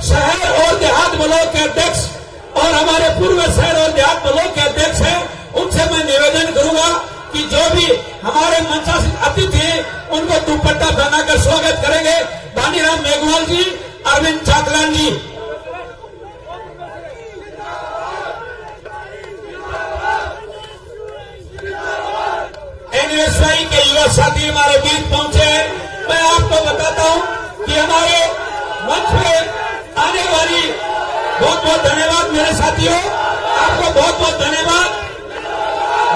शहर और देहात ब्लॉक के अध्यक्ष और हमारे पूर्व शहर और देहात ब्लॉक के अध्यक्ष हैं, उनसे मैं निवेदन करूंगा कि जो भी हमारे मंचासीन अतिथि हैं उनको दुपट्टा पहनाकर स्वागत करेंगे। भानीराम मेघवाल जी, अरविंद चाकलान जी। एनएसवाई के युवा साथी हमारे बीच पहुंचे हैं। मैं आपको बताता हूं कि हमारे मंच पे आने वाली बहुत बहुत धन्यवाद मेरे साथियों, आपको बहुत बहुत धन्यवाद,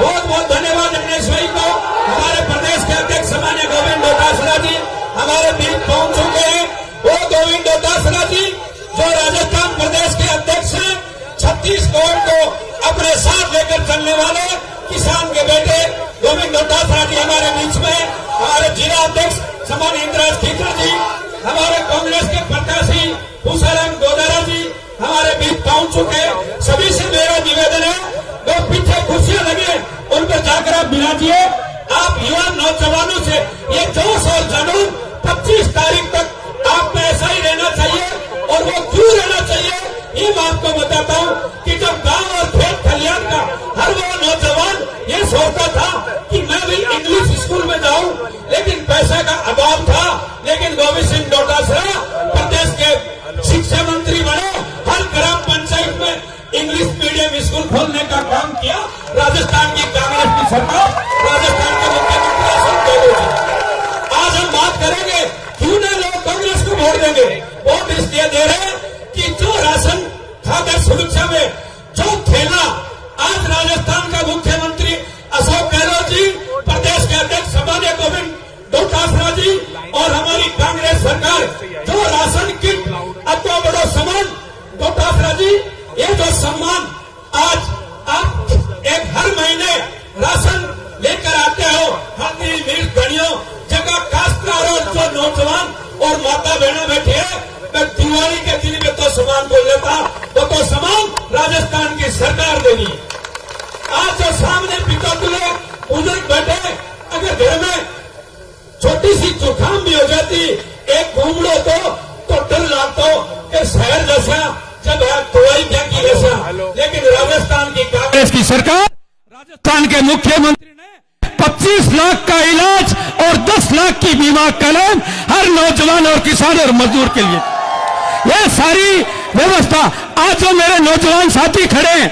बहुत बहुत धन्यवाद एनएसवाई को। हमारे प्रदेश के अध्यक्ष माननीय गोविंद डोटासरा जी हमारे बीच पहुंच चुके हैं। वो गोविंद डोटासरा जी जो राजस्थान प्रदेश के अध्यक्ष हैं, छत्तीसगढ़ को अपने साथ लेकर चलने वाले किसान के बेटे गोविंद डोटासरा जी हमारे बीच में। हमारे जिला अध्यक्ष सम्मानीय इंद्राज खीकर जी, हमारे कांग्रेस के प्रत्याशी भूषाराम गोदारा जी हमारे बीच पहुंच चुके हैं। सभी से मेरा निवेदन है, जो पीछे खुशियां लगे उन पर जाकर आप मिलाजिए। आप युवा नौजवानों से ये जोश और जुनून 25 तारीख तक आप में ऐसा ही रहना चाहिए। और वो क्यों रहना चाहिए ये मैं आपको बताता हूँ कि जब गांव और खेत खलियान का हर वो नौजवान ये सोचता था कि मैं भी इंग्लिश स्कूल में जाऊं, लेकिन पैसे का अभाव था। लेकिन गोविंद सिंह डोटासरा प्रदेश के शिक्षा मंत्री बने, हर ग्राम पंचायत में इंग्लिश मीडियम स्कूल खोलने का काम किया। राजस्थान की कांग्रेस की सरकार, राजस्थान के मुख्यमंत्री अशोक गहलोत जी। आज हम बात करेंगे क्यों न लोग कांग्रेस को वोट देंगे। वोट इसलिए दे रहे हैं कि जो राशन खाद्य सुरक्षा में जो खेला आज राजस्थान का मुख्यमंत्री अशोक गहलोत जी, प्रदेश के अध्यक्ष सम्मानीय गोविंद डोटासरा जी और हमारी कांग्रेस सरकार जो राशन किट अथवा बड़ो सम्मान डोटासरा जी, ये जो सम्मान आज आप एक हर महीने राशन लेकर आते हो, हल्दी मिर्च धनियों जगह काश्तकार और जो नौजवान और माता बहना बैठे हैं, मैं दिवाली के दिन में तो सामान बोल लेता, वो तो सामान राजस्थान की सरकार देगी। आज जो सामने पिता तुले बुजुर्ग बैठे, अगर घर में छोटी सी जुकाम भी हो जाती, एक घूम लो तो डर लगता कि शहर जैसा जब दवाई फेंकी जैसा। लेकिन राजस्थान की कांग्रेस की सरकार, राजस्थान के मुख्यमंत्री ने 25 लाख का इलाज और 10 लाख की बीमा क्लेम हर नौजवान और किसान और मजदूर के लिए, यह सारी व्यवस्था। आज जो मेरे नौजवान साथी खड़े हैं,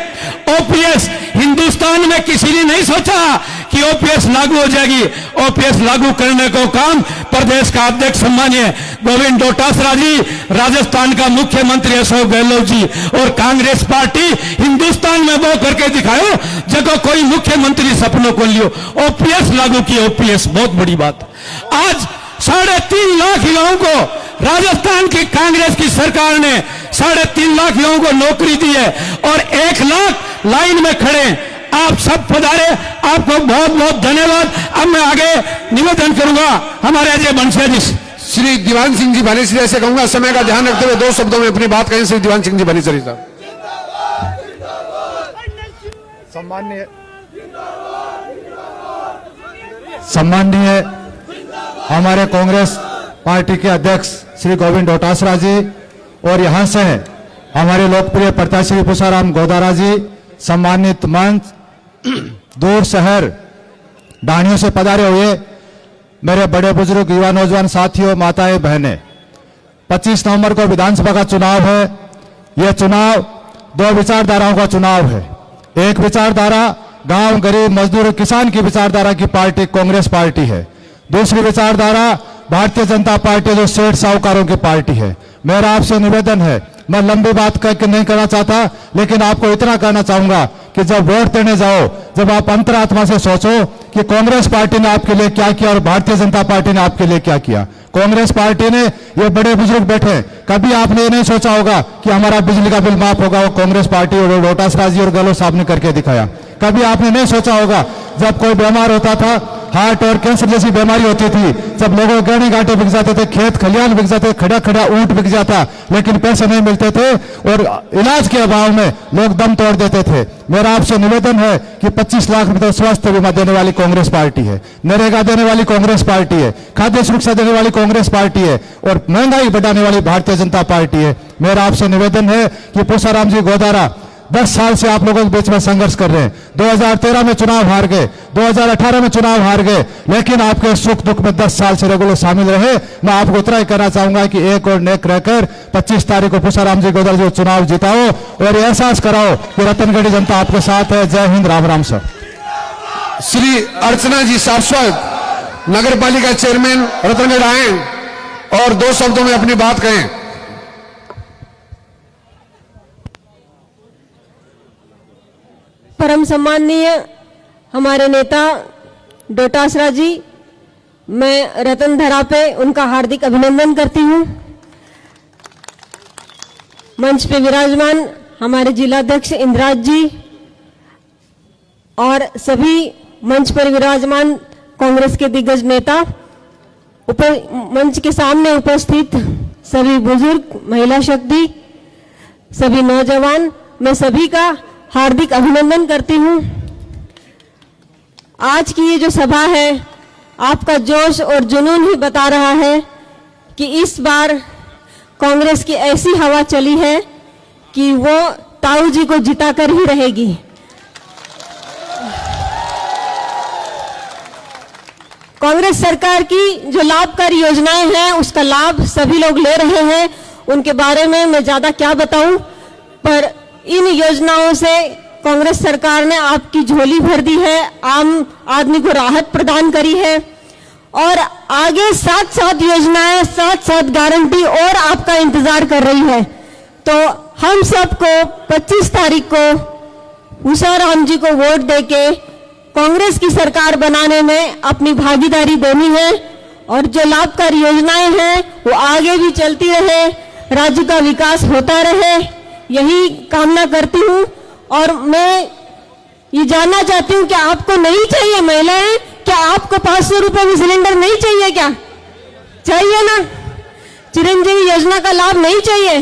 ओपीएस हिंदुस्तान में किसी ने नहीं सोचा कि ओपीएस लागू हो जाएगी। ओपीएस लागू करने को काम प्रदेश का अध्यक्ष सम्मानीय गोविंद डोटासरा जी, राजस्थान का मुख्यमंत्री अशोक गहलोत जी और कांग्रेस पार्टी हिंदुस्तान में वो करके दिखाओ जगह कोई मुख्यमंत्री सपनों को लियो। ओपीएस लागू की, ओपीएस बहुत बड़ी बात। आज 3.5 लाख युवाओं को राजस्थान की कांग्रेस की सरकार ने 3.5 लाख युवाओं को नौकरी दी है और 1 लाख लाइन में खड़े। आप सब पधारे, आपको बहुत बहुत धन्यवाद। अब मैं आगे निवेदन करूंगा हमारे अजय बंसिया जी, श्री दीवान सिंह जी भानीसरी से कहूंगा, समय का ध्यान रखते हुए 2 शब्दों में अपनी बात कहें। श्री दीवान सिंह जी भानीसरी साहब। सम्माननीय हमारे कांग्रेस पार्टी के अध्यक्ष श्री गोविंद डोटासरा जी और यहां से हमारे लोकप्रिय प्रत्याशी भूषाराम गोदारा जी, सम्मानित मंच, दूर शहर डाणियों से पधारे हुए मेरे बड़े बुजुर्ग, युवा नौजवान साथियों, माताएं बहनें, 25 नवंबर को विधानसभा का चुनाव है। यह चुनाव 2 विचारधाराओं का चुनाव है। एक विचारधारा गांव, गरीब, मजदूर, किसान की विचारधारा की पार्टी कांग्रेस पार्टी है। दूसरी विचारधारा भारतीय जनता पार्टी जो सेठ साहूकारों की पार्टी है। मेरा आपसे निवेदन है, मैं लंबी बात नहीं करना चाहता, लेकिन आपको इतना कहना चाहूंगा कि जब वोट देने जाओ, जब आप अंतरात्मा से सोचो कि कांग्रेस पार्टी ने आपके लिए क्या किया और भारतीय जनता पार्टी ने आपके लिए क्या किया। कांग्रेस पार्टी ने, ये बड़े बुजुर्ग बैठे, कभी आपने ये नहीं सोचा होगा कि हमारा बिजली का बिल माफ होगा। वो कांग्रेस पार्टी और डोटासरा जी और गहलोत साहब ने करके दिखाया। कभी आपने नहीं सोचा होगा जब कोई बीमार होता था, हार्ट और कैंसर जैसी बीमारी होती थी, जब लोगों के गहने गांठे बिक जाते थे, खेत खलियान बिक जाते, खड़ा खड़ा ऊंट बिक जाता, लेकिन पैसे नहीं मिलते थे और इलाज के अभाव में लोग दम तोड़ देते थे। मेरा आपसे निवेदन है कि 25 लाख रुपए स्वास्थ्य बीमा देने वाली कांग्रेस पार्टी है, नरेगा देने वाली कांग्रेस पार्टी है, खाद्य सुरक्षा देने वाली कांग्रेस पार्टी है और महंगाई बढ़ाने वाली भारतीय जनता पार्टी है। मेरा आपसे निवेदन है कि पूसाराम जी गोदारा 10 साल से आप लोगों के बीच में संघर्ष कर रहे हैं। 2013 में चुनाव हार गए, 2018 में चुनाव हार गए, लेकिन आपके सुख दुख में 10 साल से रेगुलर शामिल रहे। मैं आपको इतना ही कहना चाहूंगा कि एक और नेक रहकर 25 तारीख को पूसाराम जी गोदारा जो चुनाव जिताओ और एहसास कराओ कि रतनगढ़ी जनता आपके साथ है। जय हिंद, राम राम सर। श्री अर्चना जी शाश्वत नगर पालिका चेयरमैन रतनगढ़ आए और 2 शब्दों में अपनी बात कहें। परम सम्माननीय हमारे नेता डोटासरा जी, मैं रतनधरा पे उनका हार्दिक अभिनंदन करती हूं। मंच पे विराजमान हमारे जिलाध्यक्ष इंद्राज जी और सभी मंच पर विराजमान कांग्रेस के दिग्गज नेता, मंच के सामने उपस्थित सभी बुजुर्ग, महिला शक्ति, सभी नौजवान, मैं सभी का हार्दिक अभिनंदन करती हूं। आज की ये जो सभा है, आपका जोश और जुनून ही बता रहा है कि इस बार कांग्रेस की ऐसी हवा चली है कि वो ताऊ जी को जिताकर ही रहेगी। कांग्रेस सरकार की जो लाभकारी योजनाएं हैं उसका लाभ सभी लोग ले रहे हैं। उनके बारे में मैं ज्यादा क्या बताऊं, पर इन योजनाओं से कांग्रेस सरकार ने आपकी झोली भर दी है, आम आदमी को राहत प्रदान करी है और आगे 7 योजनाएं, 7 गारंटी और आपका इंतजार कर रही है। तो हम सबको 25 तारीख को पूसाराम जी को वोट देके कांग्रेस की सरकार बनाने में अपनी भागीदारी देनी है और जो लाभकारी योजनाएं हैं वो आगे भी चलती रहे, राज्य का विकास होता रहे, यही कामना करती हूं। और मैं ये जानना चाहती हूं कि आपको नहीं चाहिए महिलाएं, क्या आपको 500 रुपए में सिलेंडर नहीं चाहिए? क्या चाहिए ना? चिरंजीवी योजना का लाभ नहीं चाहिए?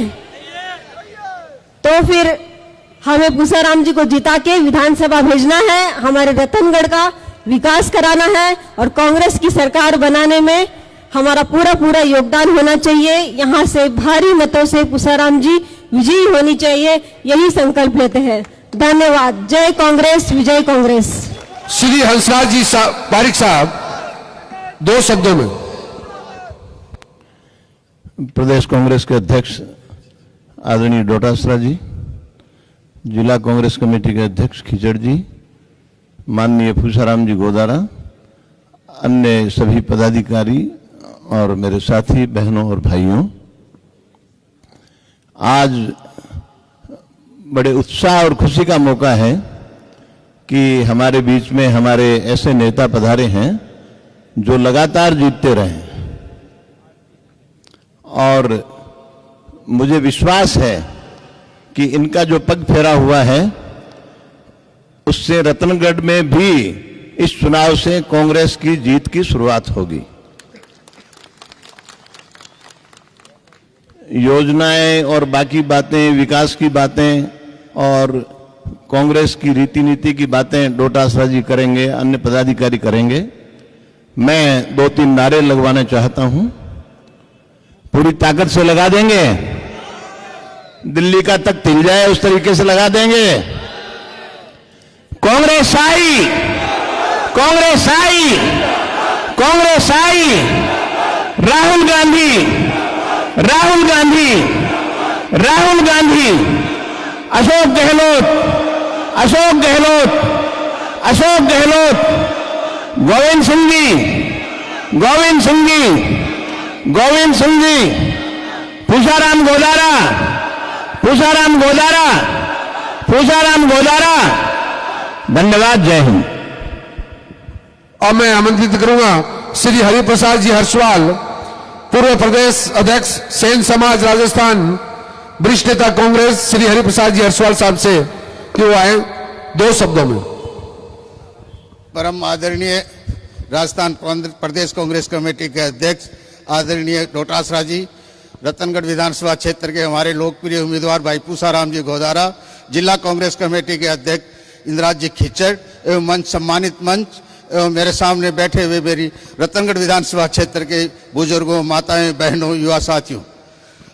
तो फिर हमें पूसाराम जी को जिता के विधानसभा भेजना है, हमारे रतनगढ़ का विकास कराना है और कांग्रेस की सरकार बनाने में हमारा पूरा योगदान होना चाहिए। यहां से भारी मतों से पूसाराम जी विजयी होनी चाहिए, यही संकल्प लेते हैं। धन्यवाद। जय कांग्रेस, विजय कांग्रेस। श्री हंसराज जी पारिक साहब 2 शब्दों में। प्रदेश कांग्रेस के अध्यक्ष आदरणीय डोटासरा जी, जिला कांग्रेस कमेटी के अध्यक्ष खिचड़ जी, माननीय पूसाराम जी गोदारा, अन्य सभी पदाधिकारी और मेरे साथी बहनों और भाइयों, आज बड़े उत्साह और खुशी का मौका है कि हमारे बीच में हमारे ऐसे नेता पधारे हैं जो लगातार जीतते रहे और मुझे विश्वास है कि इनका जो पग फेरा हुआ है उससे रतनगढ़ में भी इस चुनाव से कांग्रेस की जीत की शुरुआत होगी। योजनाएं और बाकी बातें, विकास की बातें और कांग्रेस की रीति नीति की बातें डोटासरा जी करेंगे, अन्य पदाधिकारी करेंगे। मैं 2-3 नारे लगवाना चाहता हूं। पूरी ताकत से लगा देंगे, दिल्ली का तख्त हिल जाए उस तरीके से लगा देंगे। कांग्रेस आई, कांग्रेस आई, कांग्रेस आई, राहुल गांधी, राहुल गांधी, राहुल गांधी, अशोक गहलोत, अशोक गहलोत, अशोक गहलोत, गोविंद सिंह जी, गोविंद सिंह जी, गोविंद सिंह जी, पूसाराम गोदारा, पूसाराम गोदारा, पूसाराम गोदारा। धन्यवाद। जय हिंद। और मैं आमंत्रित करूंगा श्री हरिप्रसाद जी हर्षवाल, पूर्व प्रदेश अध्यक्ष सेन समाज राजस्थान, वरिष्ठ नेता कांग्रेस श्री हरिप्रसाद जी हर्षवाल साहब से कि वो आए 2 शब्दों में। परम आदरणीय राजस्थान प्रदेश कांग्रेस कमेटी के अध्यक्ष आदरणीय डोटासरा जी, रतनगढ़ विधानसभा क्षेत्र के हमारे लोकप्रिय उम्मीदवार भाई पूसाराम जी गोदारा, जिला कांग्रेस कमेटी के अध्यक्ष इंद्राज जी खिच्चर एवं मंच सम्मानित मंच एवं मेरे सामने बैठे हुए मेरी रतनगढ़ विधानसभा क्षेत्र के बुजुर्गों, माताएं, बहनों, युवा साथियों,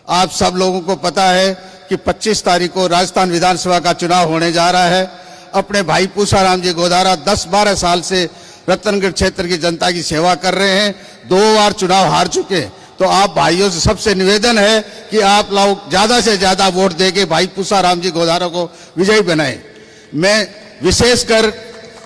आप सब लोगों को पता है कि 25 तारीख को राजस्थान विधानसभा का चुनाव होने जा रहा है। अपने भाई पूसाराम जी गोदारा 10-12 साल से रतनगढ़ क्षेत्र की जनता की सेवा कर रहे हैं, 2 बार चुनाव हार चुके हैं। तो आप भाइयों से सबसे निवेदन है कि आप लोग ज्यादा से ज्यादा वोट देके भाई पूसाराम जी गोदारा को विजयी बनाएं। मैं विशेषकर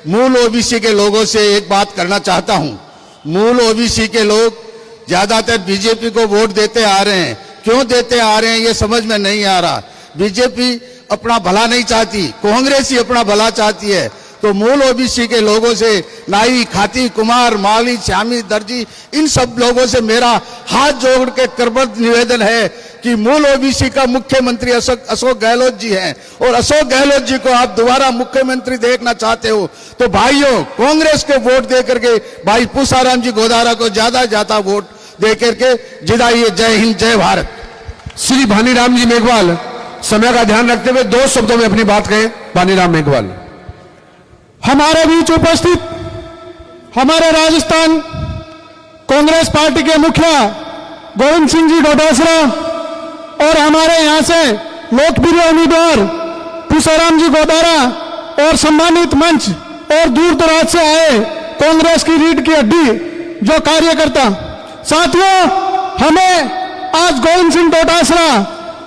मूल ओबीसी के लोगों से एक बात करना चाहता हूं। मूल ओबीसी के लोग ज्यादातर बीजेपी को वोट देते आ रहे हैं। क्यों देते आ रहे हैं ये समझ में नहीं आ रहा। बीजेपी अपना भला नहीं चाहती, कांग्रेस ही अपना भला चाहती है। तो मूल ओबीसी के लोगों से, नाई, खाती, कुमार, माली, श्यामी, दर्जी, इन सब लोगों से मेरा हाथ जोड़ के करबद्ध निवेदन है कि मूल ओबीसी का मुख्यमंत्री अशोक गहलोत जी हैं और अशोक गहलोत जी को आप दोबारा मुख्यमंत्री देखना चाहते हो तो भाइयों कांग्रेस को वोट दे करके भाई पूसाराम जी गोदारा को ज्यादा वोट दे करके जिताइए। जय हिंद, जय भारत। श्री भानीराम जी मेघवाल समय का ध्यान रखते हुए 2 शब्दों में अपनी बात कहें। भानीराम मेघवाल। हमारे बीच उपस्थित हमारे राजस्थान कांग्रेस पार्टी के मुखिया गोविंद सिंह जी डोटासरा और हमारे यहां से लोकप्रिय उम्मीदवार पूसाराम जी गोदारा और सम्मानित मंच और दूर दराज से आए कांग्रेस की रीढ़ की हड्डी जो कार्यकर्ता साथियों, हमें आज गोविंद सिंह डोटासरा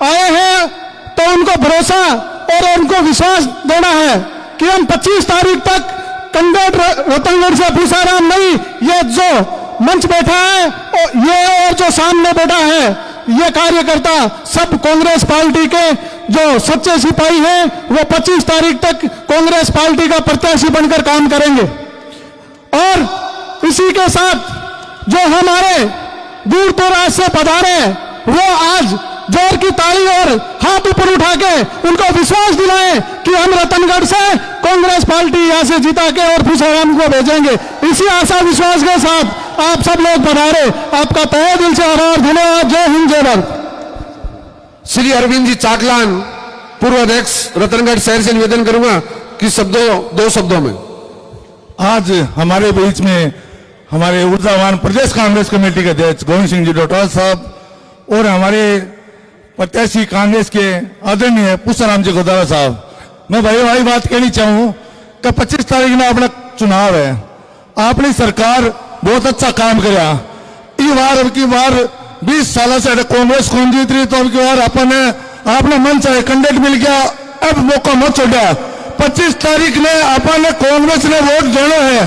आए हैं तो उनको भरोसा और उनको विश्वास देना है कि हम 25 तारीख तक रतनगढ़ से पूसाराम नहीं, ये जो मंच बैठा है और जो सामने बैठा है ये कार्यकर्ता सब कांग्रेस पार्टी के जो सच्चे सिपाही हैं वो 25 तारीख तक कांग्रेस पार्टी का प्रत्याशी बनकर काम करेंगे। और इसी के साथ जो हमारे दूर दराज से पधारे वो आज जोर की ताली और हाथ ऊपर उठा के उनको विश्वास दिलाएं कि हम रतनगढ़ से कांग्रेस पार्टी यहां से जिता के और पूसाराम को भेजेंगे। इसी आशा विश्वास के साथ आप सब लोग पधारे, आपका तहे दिल से आभार, धन्यवाद। जय हिंद, जय भारत। श्री अरविंद जी चाकलान पूर्व अध्यक्ष रतनगढ़ शहर से निवेदन करूंगा कि 2 शब्दों में। आज हमारे बीच में हमारे ऊर्जावान प्रदेश कांग्रेस कमेटी के अध्यक्ष गोविंद सिंह जी डोटासरा साहब और हमारे प्रत्याशी कांग्रेस के आदरणीय पूसाराम जी गोदारा साहब, मैं भाई बात कहनी चाहूं कि 25 तारीख में अपना चुनाव है। अपनी सरकार बहुत अच्छा काम कराया। अब की बार 20 साल से कांग्रेस कौन जीत रही तो अब की बार आपने मन चाहे कैंडिडेट मिल गया, अब मौका मत छोड़ा। 25 तारीख ने अपन कांग्रेस ने वोट देना है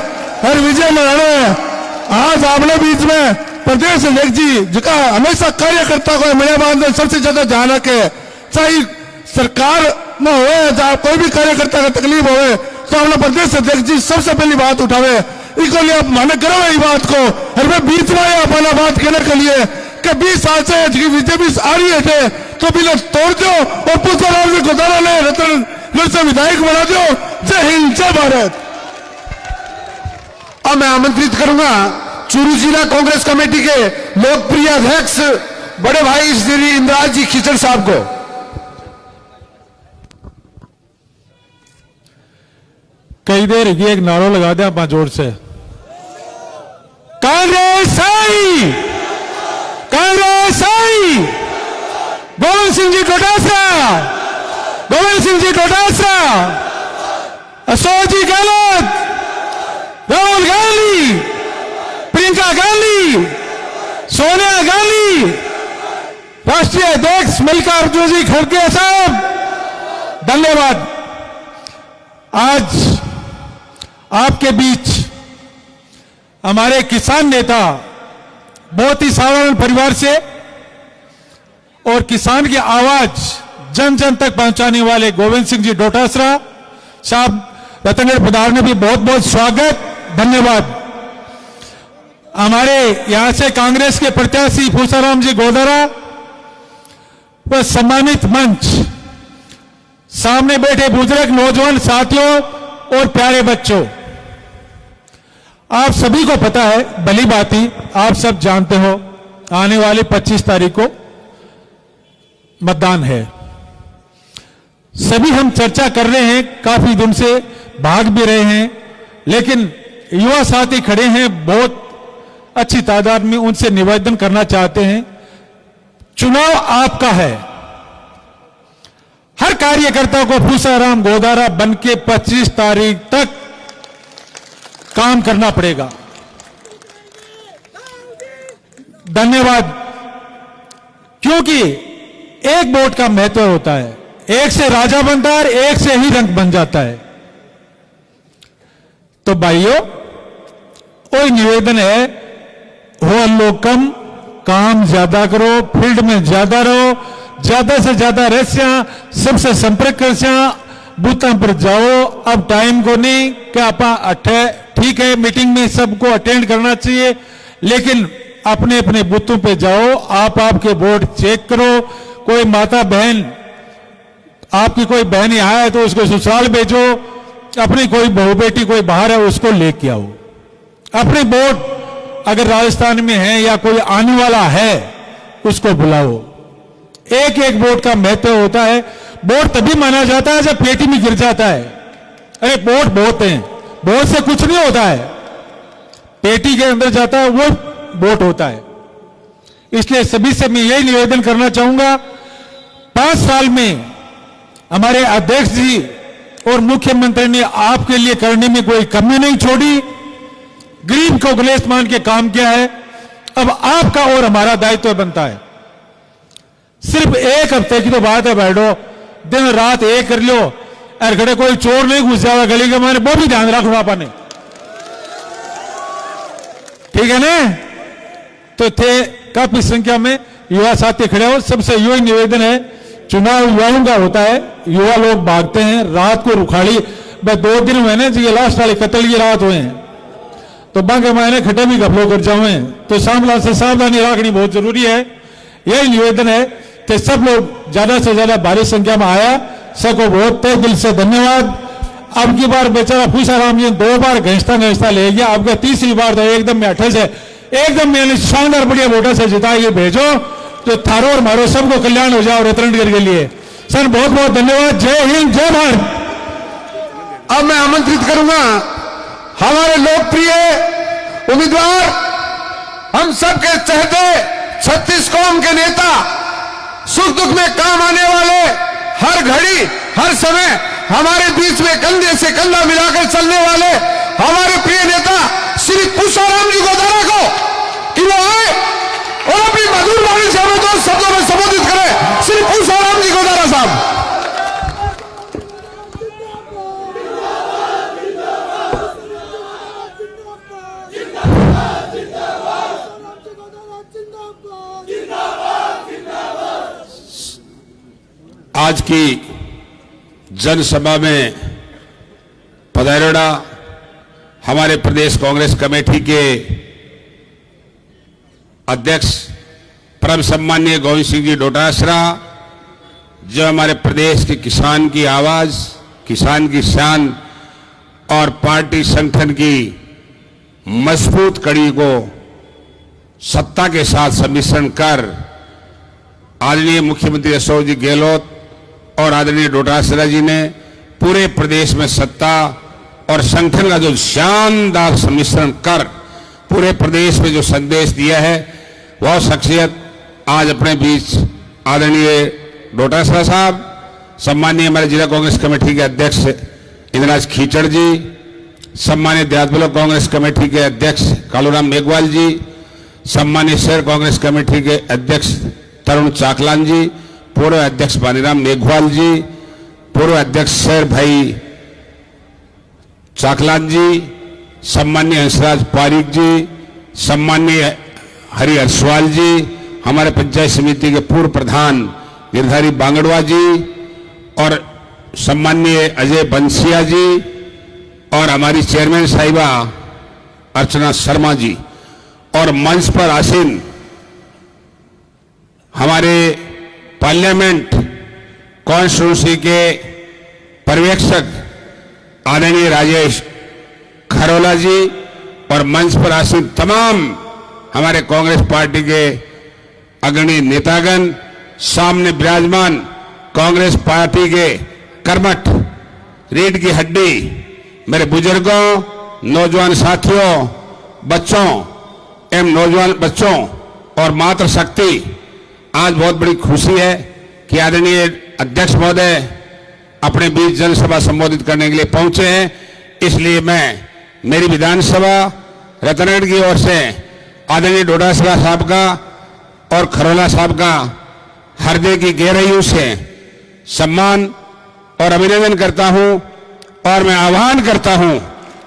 और विजय मनाना है। आज आपने बीच में प्रदेश अध्यक्ष जी जिसका हमेशा कार्यकर्ता को मेरे बाद सबसे ज्यादा ध्यान रखे, चाहे सरकार में हो चाहे कोई भी कार्यकर्ता का तकलीफ हो तो अपना प्रदेश अध्यक्ष जी सबसे पहली बात उठावे। इसको लिए आप माने करो ये बात को और मैं बीच में अपना बात कहने के लिए कि 20 साल से बीजेपी आ रही है तो बिना तोड़ दो और पूसाराम जी गोदारा ने रतनगढ़ से विधायक बना दो। जय हिंद, जय भारत। अब मैं आमंत्रित करूंगा चूरू जिला कांग्रेस कमेटी के लोकप्रिय अध्यक्ष बड़े भाई श्री इंद्राज जी खिचड़ साहब को। कई देर ये एक नारो लगा दिया आप जोर से, कांग्रेस आई, कांग्रेस आई, गोविंद सिंह जी डोटासरा, गोविंद सिंह जी डोटासरा, अशोक जी गहलोत, राहुल गांधी, प्रियंका गांधी, सोनिया गांधी, राष्ट्रीय अध्यक्ष मल्लिकार्जुन जी खड़गे साहब, धन्यवाद। आज आपके बीच हमारे किसान नेता बहुत ही साधारण परिवार से और किसान की आवाज जन जन तक पहुंचाने वाले गोविंद सिंह जी डोटासरा साहब रतनगढ़ पधारने भी बहुत बहुत स्वागत, धन्यवाद। हमारे यहां से कांग्रेस के प्रत्याशी पूसाराम जी गोदारा व सम्मानित मंच, सामने बैठे बुजुर्ग नौजवान साथियों और प्यारे बच्चों, आप सभी को पता है, भली भांति आप सब जानते हो, आने वाली 25 तारीख को मतदान है। सभी हम चर्चा कर रहे हैं, काफी दिन से भाग भी रहे हैं, लेकिन युवा साथी खड़े हैं बहुत अच्छी तादाद में, उनसे निवेदन करना चाहते हैं, चुनाव आपका है। हर कार्यकर्ता को पूसाराम गोदारा बन के 25 तारीख तक काम करना पड़ेगा। धन्यवाद। क्योंकि एक वोट का महत्व होता है, एक से राजा बनता है, एक से ही रंग बन जाता है। तो भाइयों, कोई निवेदन है, हो लोग कम, काम ज्यादा करो, फील्ड में ज्यादा रहो, ज्यादा से ज्यादा रस्या सबसे संपर्क कर, बूथों पर जाओ। अब टाइम को नहीं क्या आप ठीक है, मीटिंग में सबको अटेंड करना चाहिए, लेकिन अपने अपने बूथों पे जाओ, आप आपके वोट चेक करो। कोई माता बहन, आपकी कोई बहन यहाँ है तो उसको ससुराल भेजो, अपनी कोई बहू बेटी कोई बाहर है उसको लेके आओ। अपने वोट अगर राजस्थान में है या कोई आने वाला है उसको बुलाओ। एक एक वोट का महत्व होता है। वोट तभी माना जाता है जब पेटी में गिर जाता है। अरे वोट बहुत हैं, वोट से कुछ नहीं होता है, पेटी के अंदर जाता है वो वोट होता है। इसलिए सभी से मैं यही निवेदन करना चाहूंगा, 5 साल में हमारे अध्यक्ष जी और मुख्यमंत्री ने आपके लिए करने में कोई कमी नहीं छोड़ी, गरीब को गलेस मान के काम किया है। अब आपका और हमारा दायित्व बनता है। सिर्फ एक हफ्ते की तो बात है बैठो, दिन रात एक कर लो, और घड़े कोई चोर नहीं घुस जाएगा गली के मारे, वो भी ध्यान रखो आपने, ठीक है ना। तो थे काफी संख्या में युवा साथी खड़े हो, सबसे यही निवेदन है, चुनाव युवाओं का होता है, युवा लोग भागते हैं, रात को रुखाड़ी, मैं 2 दिन हुए ना जी, लास्ट वाले कत्ल की रात हुए हैं, तो बाकी मैंने खटे भी घपलो कर जाए, तो सामला से सावधानी रखनी बहुत जरूरी है। यही निवेदन है कि सब लोग ज्यादा से ज्यादा भारी संख्या में आया, सबको बहुत तहे दिल से धन्यवाद। अब की बार बेचारा पूसाराम जी 2 बार घिसता ले गया, अब 3री बार तो एकदम में 28 है, एकदम मैंने शानदार बढ़िया वोटर से जिता के भेजो, तो थारो और मारो सबको कल्याण हो जाओ रतनगढ़ के लिए। सर बहुत बहुत धन्यवाद। जय हिंद, जय भारत। अब मैं आमंत्रित करूंगा हमारे लोकप्रिय उम्मीदवार, हम सबके चहेते छत्तीस कौम के नेता, सुख दुख में काम आने वाले, हर घड़ी हर समय हमारे बीच में कंधे से कंधा मिलाकर चलने वाले हमारे प्रिय नेता श्री पूसाराम जी गोदारा को कि वो आए और अपनी मधुर वाणी से हमें 2 शब्दों में संबोधित करें। श्री पूसाराम जी गोदारा साहब। आज की जनसभा में पधारेड़ा हमारे प्रदेश कांग्रेस कमेटी के अध्यक्ष परम सम्माननीय गोविंद सिंह जी डोटासरा, जो हमारे प्रदेश के किसान की आवाज, किसान की शान और पार्टी संगठन की मजबूत कड़ी को सत्ता के साथ सम्मिश्रण कर आदरणीय मुख्यमंत्री अशोक जी गहलोत और आदरणीय डोटासरा जी ने पूरे प्रदेश में सत्ता और संगठन का जो शानदार सम्मिश्रण कर पूरे प्रदेश में जो संदेश दिया है, वह शख्सियत आज अपने बीच आदरणीय डोटासरा साहब, सम्मानीय हमारे जिला कांग्रेस कमेटी के अध्यक्ष इंद्रराज खीचड़ जी, सम्मानित देहात ब्लॉक कांग्रेस कमेटी के अध्यक्ष कालूराम मेघवाल जी, सम्मानित शहर कांग्रेस कमेटी के अध्यक्ष तरुण चाकलान जी, पूर्व अध्यक्ष बानीराम मेघवाल जी, पूर्व अध्यक्ष शहर भाई चाकलान जी, सम्मान्य हंसराज पारिक जी, सम्मान्य हरि हर्षवाल जी, हमारे पंचायत समिति के पूर्व प्रधान गिरधारी बांगड़वा जी और सम्मान्य अजय बंसिया जी और हमारी चेयरमैन साहिबा अर्चना शर्मा जी और मंच पर आसीन हमारे पार्लियामेंट कॉन्स्टिट्यूंसी के पर्यवेक्षक आदरणीय राजेश खरोला जी और मंच पर आसीन तमाम हमारे कांग्रेस पार्टी के अग्रणी नेतागण, सामने विराजमान कांग्रेस पार्टी के कर्मठ, रीढ़ की हड्डी, मेरे बुजुर्गों, नौजवान साथियों, बच्चों एवं नौजवान बच्चों और मातृ शक्ति, आज बहुत बड़ी खुशी है कि आदरणीय अध्यक्ष महोदय अपने बीच जनसभा संबोधित करने के लिए पहुंचे हैं। इसलिए मैं मेरी विधानसभा रतनगढ़ की ओर से आदरणीय डोटासरा साहब का और खरोला साहब का हृदय की गहराइयों से सम्मान और अभिनंदन करता हूं और मैं आह्वान करता हूं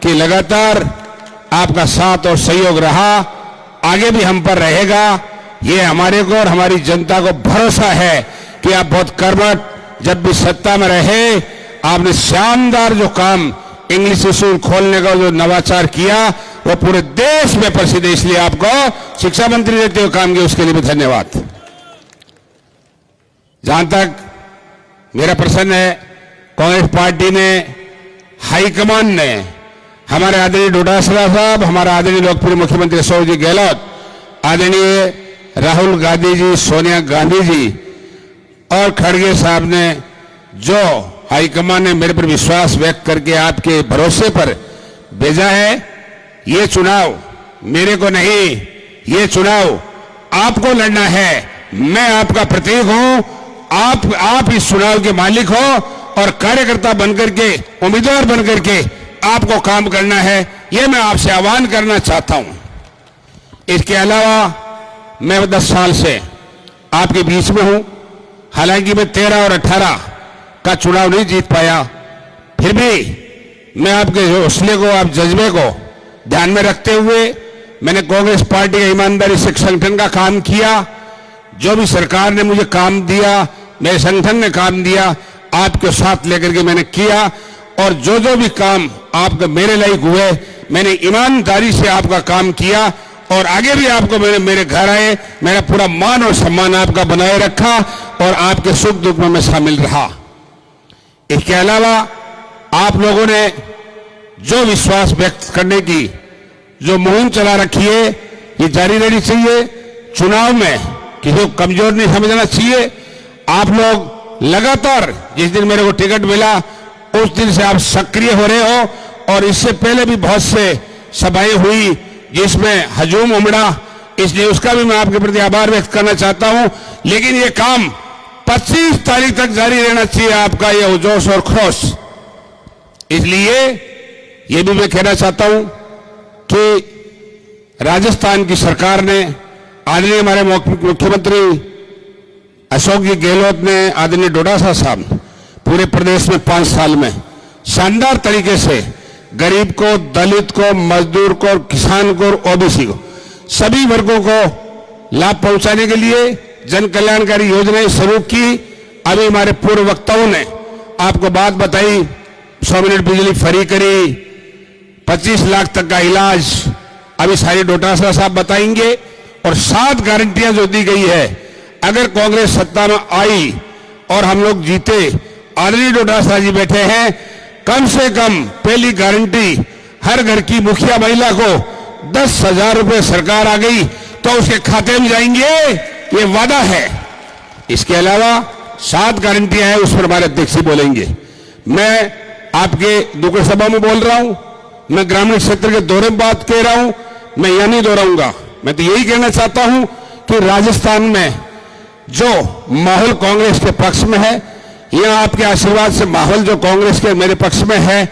कि लगातार आपका साथ और सहयोग रहा, आगे भी हम पर रहेगा। ये हमारे को और हमारी जनता को भरोसा है कि आप बहुत कर्मठ, जब भी सत्ता में रहे आपने शानदार जो काम इंग्लिश स्कूल खोलने का जो नवाचार किया वो पूरे देश में प्रसिद्ध है। इसलिए आपको शिक्षा मंत्री रहते हुए काम किया, उसके लिए भी धन्यवाद। जहां तक मेरा प्रश्न है, कांग्रेस पार्टी ने, हाईकमान ने, हमारे आदरणीय डोटासरा साहब, हमारा आदरणीय लोकप्रिय मुख्यमंत्री अशोक जी गहलोत, आदरणीय राहुल गांधी जी, सोनिया गांधी जी और खड़गे साहब ने जो हाईकमान ने मेरे पर विश्वास व्यक्त करके आपके भरोसे पर भेजा है, ये चुनाव मेरे को नहीं, ये चुनाव आपको लड़ना है। मैं आपका प्रतीक हूं, आप इस चुनाव के मालिक हो और कार्यकर्ता बनकर के, उम्मीदवार बनकर के आपको काम करना है, ये मैं आपसे आह्वान करना चाहता हूं। इसके अलावा मैं 10 साल से आपके बीच में हूं। हालांकि मैं 13 और 18 का चुनाव नहीं जीत पाया, फिर भी मैं आपके हौसले को, आप जज्बे को ध्यान में रखते हुए मैंने कांग्रेस पार्टी का ईमानदारी से संगठन का काम किया। जो भी सरकार ने मुझे काम दिया, मेरे संगठन ने काम दिया, आपके साथ लेकर के मैंने किया और जो भी काम आपके मेरे लायक हुए, मैंने ईमानदारी से आपका काम किया और आगे भी आपको मेरे घर आए, मेरा पूरा मान और सम्मान आपका बनाए रखा और आपके सुख दुख में मैं शामिल रहा। इसके अलावा आप लोगों ने जो विश्वास व्यक्त करने की जो मुहिम चला रखी है, ये जारी रहनी चाहिए। चुनाव में किसी को कमजोर नहीं समझना चाहिए। आप लोग लगातार, जिस दिन मेरे को टिकट मिला उस दिन से आप सक्रिय हो रहे हो और इससे पहले भी बहुत से सभाएं हुई जिसमें हजूम उमड़ा, इसलिए उसका भी मैं आपके प्रति आभार व्यक्त करना चाहता हूं। लेकिन ये काम 25 तारीख तक जारी रहना चाहिए, आपका ये जोश और खरोश। इसलिए ये भी मैं कहना चाहता हूं कि राजस्थान की सरकार ने, आदरणीय हमारे मुख्यमंत्री अशोक जी गहलोत ने, आदरणीय डोटासरा साहब, पूरे प्रदेश में 5 साल में शानदार तरीके से गरीब को, दलित को, मजदूर को, किसान को और ओबीसी को, सभी वर्गों को लाभ पहुंचाने के लिए जन कल्याणकारी योजनाएं शुरू की। अभी हमारे पूर्व वक्ताओं ने आपको बात बताई, 100 मिनट बिजली फ्री करी, 25 लाख तक का इलाज, अभी सारी डोटासरा साहब बताएंगे। और 7 गारंटियां जो दी गई है, अगर कांग्रेस सत्ता में आई और हम लोग जीते, आदरणीय डोटासरा जी बैठे हैं, कम से कम पहली गारंटी, हर घर की मुखिया महिला को 10,000 रुपए सरकार आ गई तो उसके खाते में जाएंगे, ये वादा है। इसके अलावा 7 गारंटियां हैं, उस पर हमारे अध्यक्ष बोलेंगे। मैं आपके दुग्ध सभा में बोल रहा हूं, मैं ग्रामीण क्षेत्र के दौरे में बात कह रहा हूं, मैं यह नहीं दोहराऊंगा। मैं तो यही कहना चाहता हूं कि राजस्थान में जो माहौल कांग्रेस के पक्ष में है, यह आपके आशीर्वाद से माहौल जो कांग्रेस के मेरे पक्ष में है,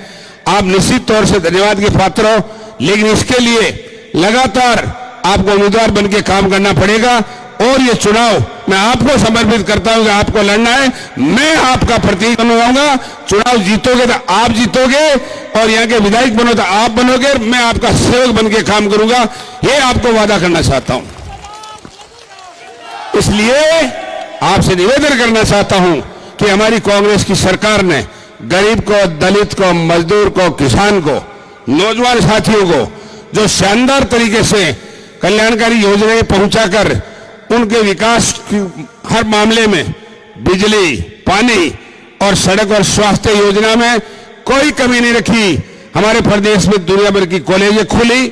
आप निश्चित तौर से धन्यवाद के पात्र हो। लेकिन इसके लिए लगातार आपको उम्मीदवार बन के काम करना पड़ेगा और ये चुनाव मैं आपको समर्पित करता हूं कि आपको लड़ना है। मैं आपका प्रतीक बनूंगा। चुनाव जीतोगे तो आप जीतोगे और यहाँ के विधायक बनो तो आप बनोगे, मैं आपका सेवक बन के काम करूंगा, ये आपको वादा करना चाहता हूं। इसलिए आपसे निवेदन करना चाहता हूं कि हमारी कांग्रेस की सरकार ने गरीब को, दलित को, मजदूर को, किसान को, नौजवान साथियों को जो शानदार तरीके से कल्याणकारी योजनाएं पहुंचाकर उनके विकास की हर मामले में, बिजली, पानी और सड़क और स्वास्थ्य योजना में कोई कमी नहीं रखी। हमारे प्रदेश में दुनिया भर की कॉलेजें खुली,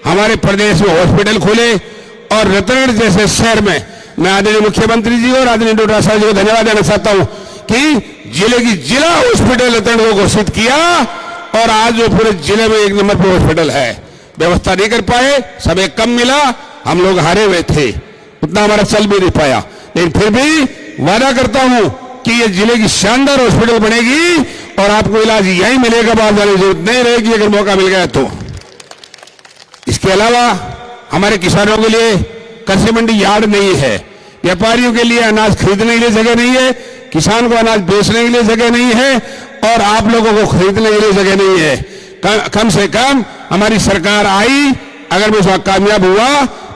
हमारे प्रदेश में हॉस्पिटल खुले और रतनगढ़ जैसे शहर में मैं आदरणीय मुख्यमंत्री जी और आदरणीय डोटासरा जी को धन्यवाद देना चाहता हूं कि जिले की जिला हॉस्पिटल रतनगढ़ को घोषित किया और आज वो पूरे जिले में 1 नंबर पर हॉस्पिटल है। व्यवस्था नहीं कर पाए, समय कम मिला, हम लोग हारे हुए थे, उतना हमारा चल भी नहीं पाया, लेकिन फिर भी वादा करता हूं कि ये जिले की शानदार हॉस्पिटल बनेगी और आपको इलाज यहीं मिलेगा, बाहर जाने की जरूरत नहीं रहेगी अगर मौका मिल गया तो। इसके अलावा हमारे किसानों के लिए कृषि मंडी यार्ड नहीं है, व्यापारियों के लिए अनाज खरीदने के लिए जगह नहीं है, किसान को अनाज बेचने के लिए जगह नहीं है और आप लोगों को खरीदने के लिए जगह नहीं है। कम से कम हमारी सरकार आई, अगर मैं उसमें कामयाब हुआ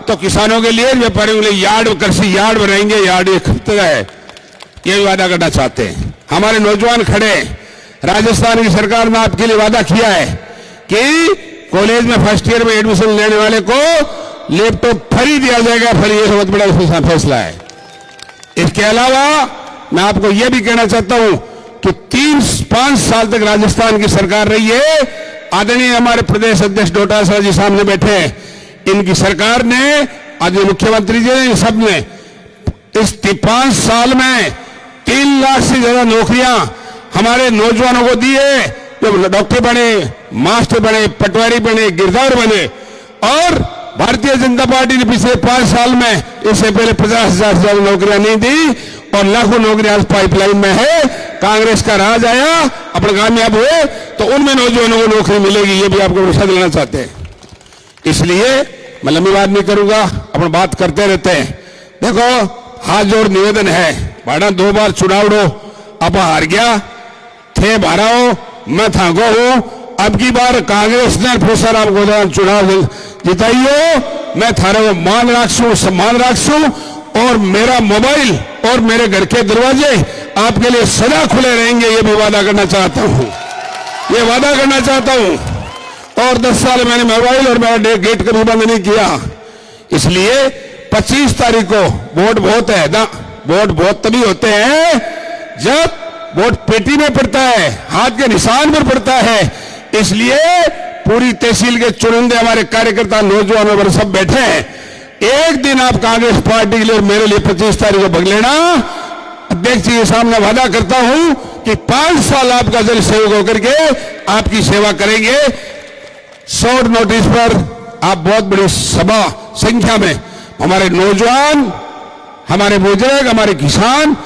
तो किसानों के लिए, व्यापारियों के लिए यार्ड, कृषि यार्ड बनाएंगे, यार्ड एक खरीदता है, ये भी वादा करना चाहते हैं। हमारे नौजवान खड़े, राजस्थान की सरकार ने आपके लिए वादा किया है कि कॉलेज में फर्स्ट ईयर में एडमिशन लेने वाले को लैपटॉप फ्री दिया जाएगा, फ्री, ये बहुत बड़ा उसका फैसला है। इसके अलावा मैं आपको यह भी कहना चाहता हूं कि 3-5 साल तक राजस्थान की सरकार रही है, आदरणीय हमारे प्रदेश अध्यक्ष डोटासरा जी सामने बैठे हैं, इनकी सरकार ने, आदरणीय मुख्यमंत्री जी ने, सब ने इस 5 साल में 3 लाख से ज्यादा नौकरियां हमारे नौजवानों को दी है, जो डॉक्टर बने, मास्टर बने, पटवारी बने, गिरदावर बने। और भारतीय जनता पार्टी ने पिछले 5 साल में, इससे पहले 50,000 से ज्यादा नौकरियां नहीं दी और लाखों नौकरियां आज पाइपलाइन में है। कांग्रेस का राज आया, अपने कामयाब हुए तो उनमें नौजवानों को नौकरी मिलेगी, ये भी आपको भरोसा दिलाना चाहते हैं। इसलिए मैं लंबी बात नहीं करूंगा, अपन बात करते रहते हैं। देखो, हाथ जोड़ निवेदन है, भाड़ा 2 बार चुनाव लो, अब हार गया थे, भारा हो, मैं थाको हूं, अब की बार कांग्रेस ने पूसाराम गोदारा चुनाव जिताइयो, मैं थारे को मान राखसू, सम्मान राखसू और मेरा मोबाइल और मेरे घर के दरवाजे आपके लिए सदा खुले रहेंगे, ये भी वादा करना चाहता हूं, ये वादा करना चाहता हूं। और 10 साल मैंने मोबाइल और मेरा गेट कभी बंद नहीं किया। इसलिए 25 तारीख को वोट बहुत है ना, वोट बहुत तभी होते हैं जब वोट पेटी में पड़ता है, हाथ के निशान पर पड़ता है। इसलिए पूरी तहसील के चुनिंदे हमारे कार्यकर्ता, नौजवानों पर सब बैठे हैं। एक दिन आप कांग्रेस पार्टी के लिए और मेरे लिए 25 तारीख को भग लेना। अध्यक्ष जी के सामने वादा करता हूं कि 5 साल आपका जल सेवक होकर के आपकी सेवा करेंगे। शॉर्ट नोटिस पर आप बहुत बड़ी सभा संख्या में हमारे नौजवान, हमारे बुजुर्ग, हमारे किसान,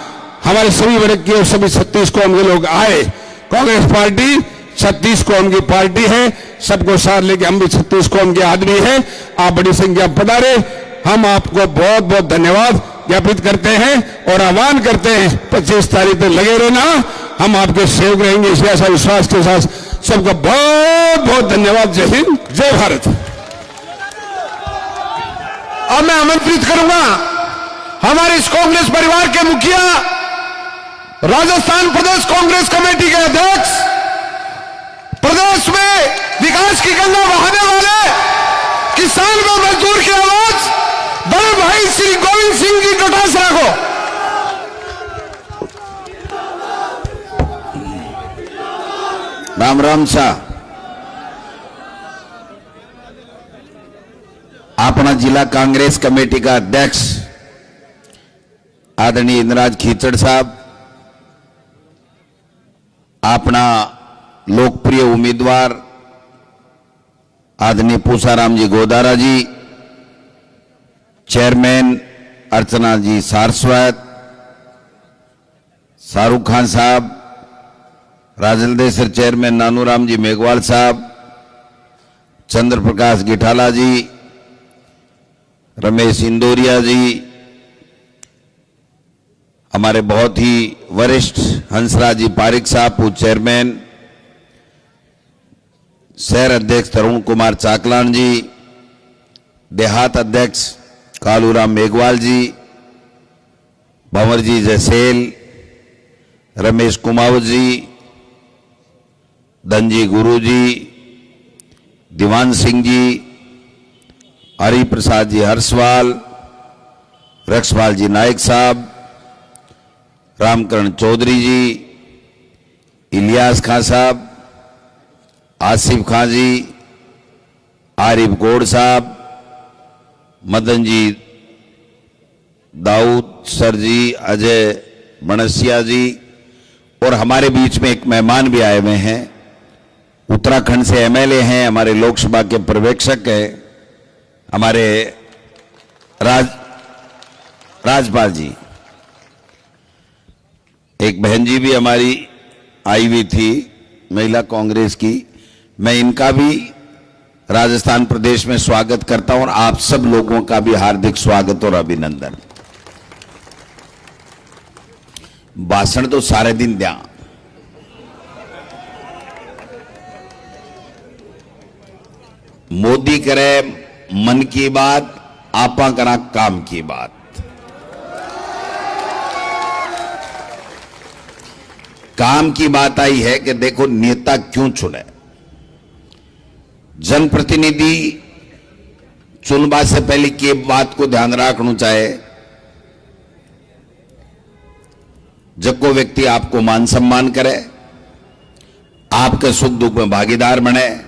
हमारे सभी वर्ग के सभी 36 कौम के लोग आए। कांग्रेस पार्टी 36 कौम की पार्टी है, सबको साथ लेके हम भी 36 कौम के आदमी हैं। आप बड़ी संख्या पधारे, हम आपको बहुत बहुत धन्यवाद ज्ञापित करते हैं और आह्वान करते हैं 25 तारीख तक लगे रहना, हम आपके सेवक रहेंगे, इस ऐसा विश्वास के साथ सबका बहुत बहुत धन्यवाद। जय हिंद, जय भारत। अब मैं आमंत्रित करूंगा हमारे इस कांग्रेस परिवार के मुखिया, राजस्थान प्रदेश कांग्रेस कमेटी के अध्यक्ष, प्रदेश में विकास की गंगा बहाने वाले, किसान व मजदूर की आवाज, बड़े भाई श्री गोविंद सिंह जी डोटासरा को। राम राम शाह। अपना जिला कांग्रेस कमेटी का अध्यक्ष आदरणीय इंद्रराज खीचड़ साहब, अपना लोकप्रिय उम्मीदवार आदरणीय पूसाराम जी गोदारा जी, चेयरमैन अर्चना जी सारस्वत, शाहरुख खान साहब, राजलदेसर चेयरमैन नानूराम जी मेघवाल साहब, चंद्र प्रकाश गिठाला जी, रमेश इंदौरिया जी, हमारे बहुत ही वरिष्ठ हंसराज जी पारिक साहब, पूर्व चेयरमैन, शहर अध्यक्ष तरुण कुमार चाकलान जी, देहात अध्यक्ष कालूराम मेघवाल जी, भंवर जी जैसेल, रमेश कुमावत जी, धनजी गुरु जी, दीवान सिंह जी, हरि प्रसाद जी हर्षवाल, रक्षपाल जी नायक साहब, रामकरण चौधरी जी, इलियास खां साहब, आसिफ खां जी, आरिफ गौड़ साहब, मदन जी दाऊद सर जी, अजय मणसिया जी, और हमारे बीच में एक मेहमान भी आए हुए हैं, उत्तराखंड से एमएलए हैं, हमारे लोकसभा के पर्यवेक्षक हैं, हमारे राजपाल जी। एक बहन जी भी हमारी आई हुई थी महिला कांग्रेस की। मैं इनका भी राजस्थान प्रदेश में स्वागत करता हूं और आप सब लोगों का भी हार्दिक स्वागत और अभिनंदन। भाषण तो सारे दिन दिया, मोदी करे मन की बात, आपा करा काम की बात। काम की बात आई है कि देखो नेता क्यों चुने। जनप्रतिनिधि चुनवा से पहले की बात को ध्यान रखना चाहे, जब को व्यक्ति आपको मान सम्मान करे, आपके सुख दुख में भागीदार बने,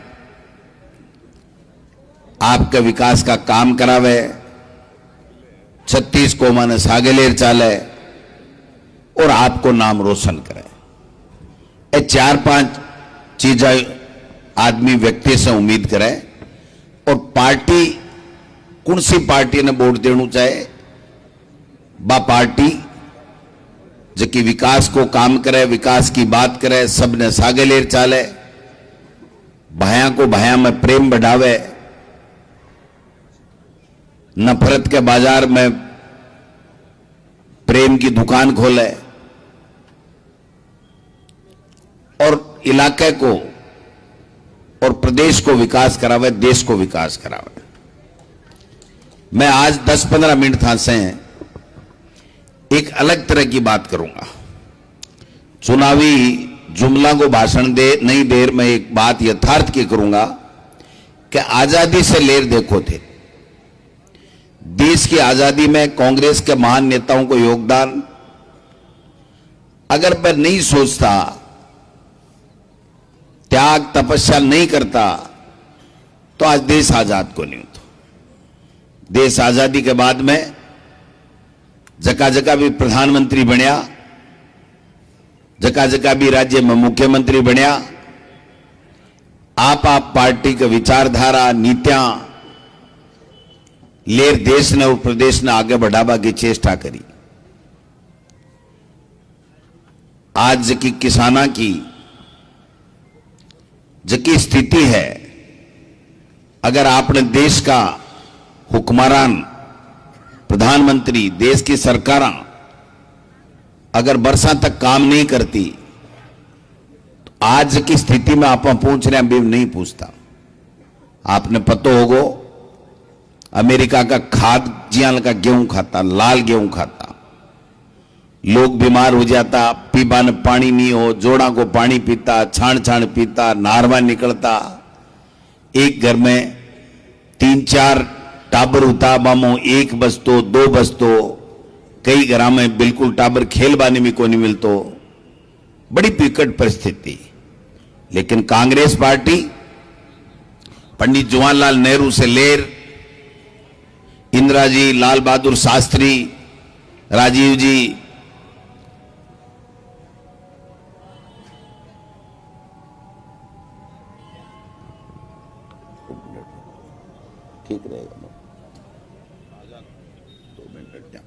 आपके विकास का काम करावे, 36 को माने सागेलेर चाले और आपको नाम रोशन करे। ये 4-5 चीजें आदमी व्यक्ति से उम्मीद करे। और पार्टी कौन सी पार्टी ने वोट देना चाहे, बा पार्टी जबकि विकास को काम करे, विकास की बात करे, सबने सागेलेर चाले, भाया को भाया में प्रेम बढ़ावे, नफरत के बाजार में प्रेम की दुकान खोले और इलाके को और प्रदेश को विकास करावे, देश को विकास करावे। मैं आज 10-15 मिनट था से एक अलग तरह की बात करूंगा। चुनावी जुमला को भाषण दे नहीं देर में एक बात यथार्थ की करूंगा कि आजादी से लेर देखो थे, देश की आजादी में कांग्रेस के महान नेताओं को योगदान अगर मैं नहीं सोचता, त्याग तपस्या नहीं करता, तो आज देश आजाद को नहीं होता। देश आजादी के बाद में जगह जगह भी प्रधानमंत्री बनया, जगह जगह भी राज्य में मुख्यमंत्री बनया। आप पार्टी के विचारधारा नीतियां लेर देश ने और प्रदेश ने आगे बढ़ावा की चेष्टा करी। आज की किसाना की जकी स्थिति है, अगर आपने देश का हुक्मरान प्रधानमंत्री, देश की सरकार अगर वर्षा तक काम नहीं करती, तो आज की स्थिति में आप पहुंच रहे हैं भी नहीं पूछता। आपने पता होगा अमेरिका का खाद जियाल का गेहूं खाता, लाल गेहूं खाता, लोग बीमार हो जाता, पीबा ने पानी नहीं हो, जोड़ा को पानी पीता, छाण छाण पीता, नारवा निकलता। एक घर में 3-4 टाबर होता, बामो 1 बस्तो 2 बस्तो, कई घर में बिल्कुल टाबर खेलबाने में को नहीं मिलतो। बड़ी विकट परिस्थिति। लेकिन कांग्रेस पार्टी पंडित जवाहरलाल नेहरू से लेर इंदिरा जी, लाल बहादुर शास्त्री, राजीव जी, ठीक रहेगा 2 मिनट बैठ जाओ।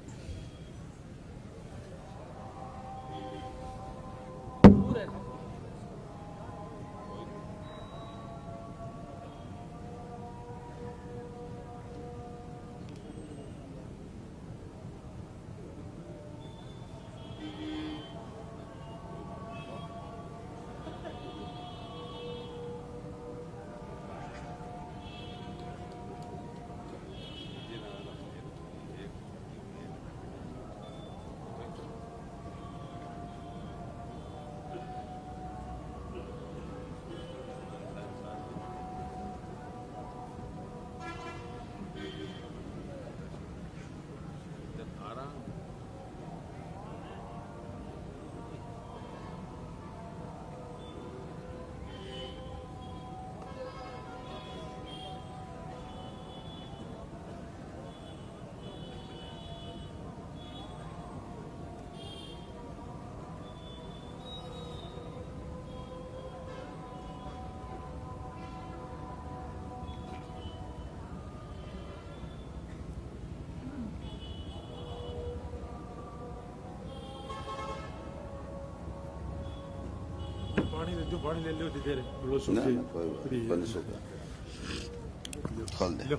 खोल दे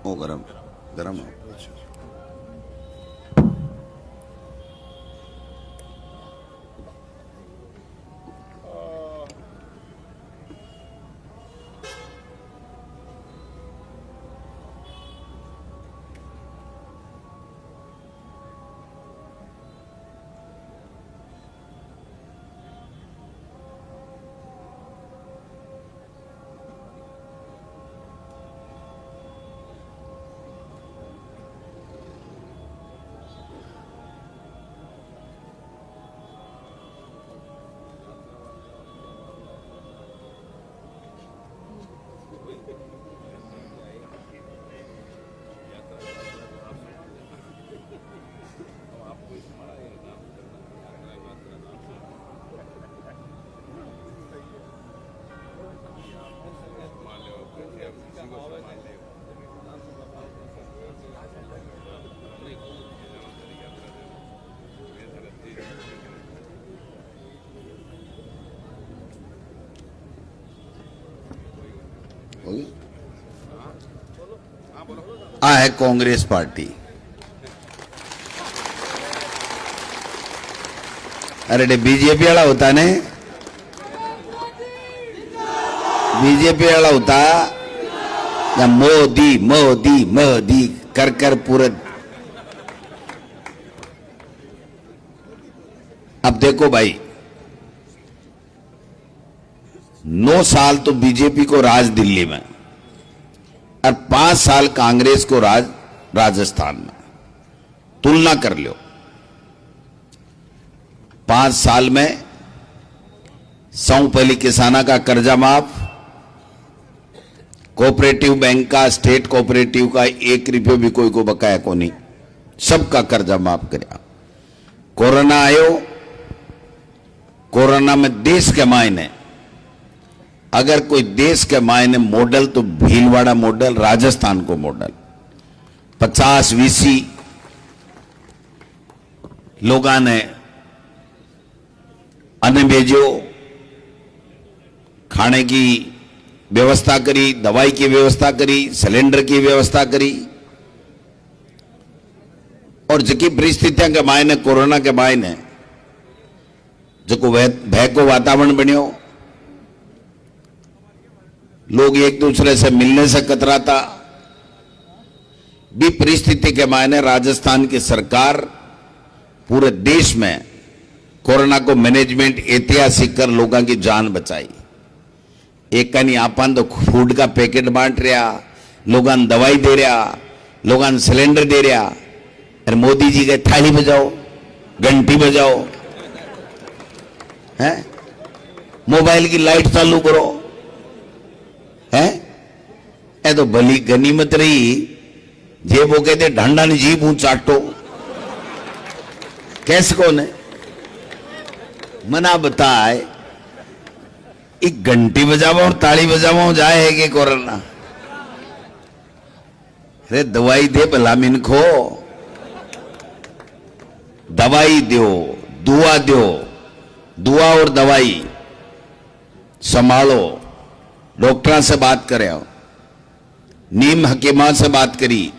वो गरम गरम है। आ है कांग्रेस पार्टी। अरे बीजेपी वाला होता ने, बीजेपी वाला होता या मोदी मोदी मोदी कर कर पूरे। अब देखो भाई, 9 साल तो बीजेपी को राज दिल्ली में और 5 साल कांग्रेस को राज राजस्थान में। तुलना कर लो, 5 साल में सौ पहली किसाना का कर्जा माफ, कोऑपरेटिव बैंक का, स्टेट कोऑपरेटिव का 1 रुपये भी कोई को बकाया को नहीं, सबका कर्जा माफ कराया। कोरोना आयो, कोरोना में देश के मायने, अगर कोई देश के मायने मॉडल तो भीलवाड़ा मॉडल, राजस्थान को मॉडल। 50 वीसी लोगों ने अन्न भेजो, खाने की व्यवस्था करी, दवाई की व्यवस्था करी, सिलेंडर की व्यवस्था करी। और जिकी परिस्थितियां के मायने, कोरोना के मायने जो भय को वातावरण बनियो, लोग एक दूसरे से मिलने से कतराता भी परिस्थिति के मायने राजस्थान की सरकार पूरे देश में कोरोना को मैनेजमेंट ऐतिहासिक कर लोगों की जान बचाई। एक का नहीं आपन तो फूड का पैकेट बांट रहा, लोगों ने दवाई दे रहा, लोगों ने सिलेंडर दे रहा। और मोदी जी के थाली बजाओ, घंटी बजाओ, हैं, मोबाइल की लाइट चालू करो, है ए तो भली गनीमत रही। जे वो कहते ढंडा ने जीभ ऊं चाटो, कैसे कौन है मना बताए, एक घंटी बजावा और ताली बजावा जाए है कि कोरोना। अरे दवाई दे भला मिनखो, दवाई दो, दुआ दो, दुआ और दवाई संभालो। डॉक्टर से बात करें, नीम हकीमा से बात करी,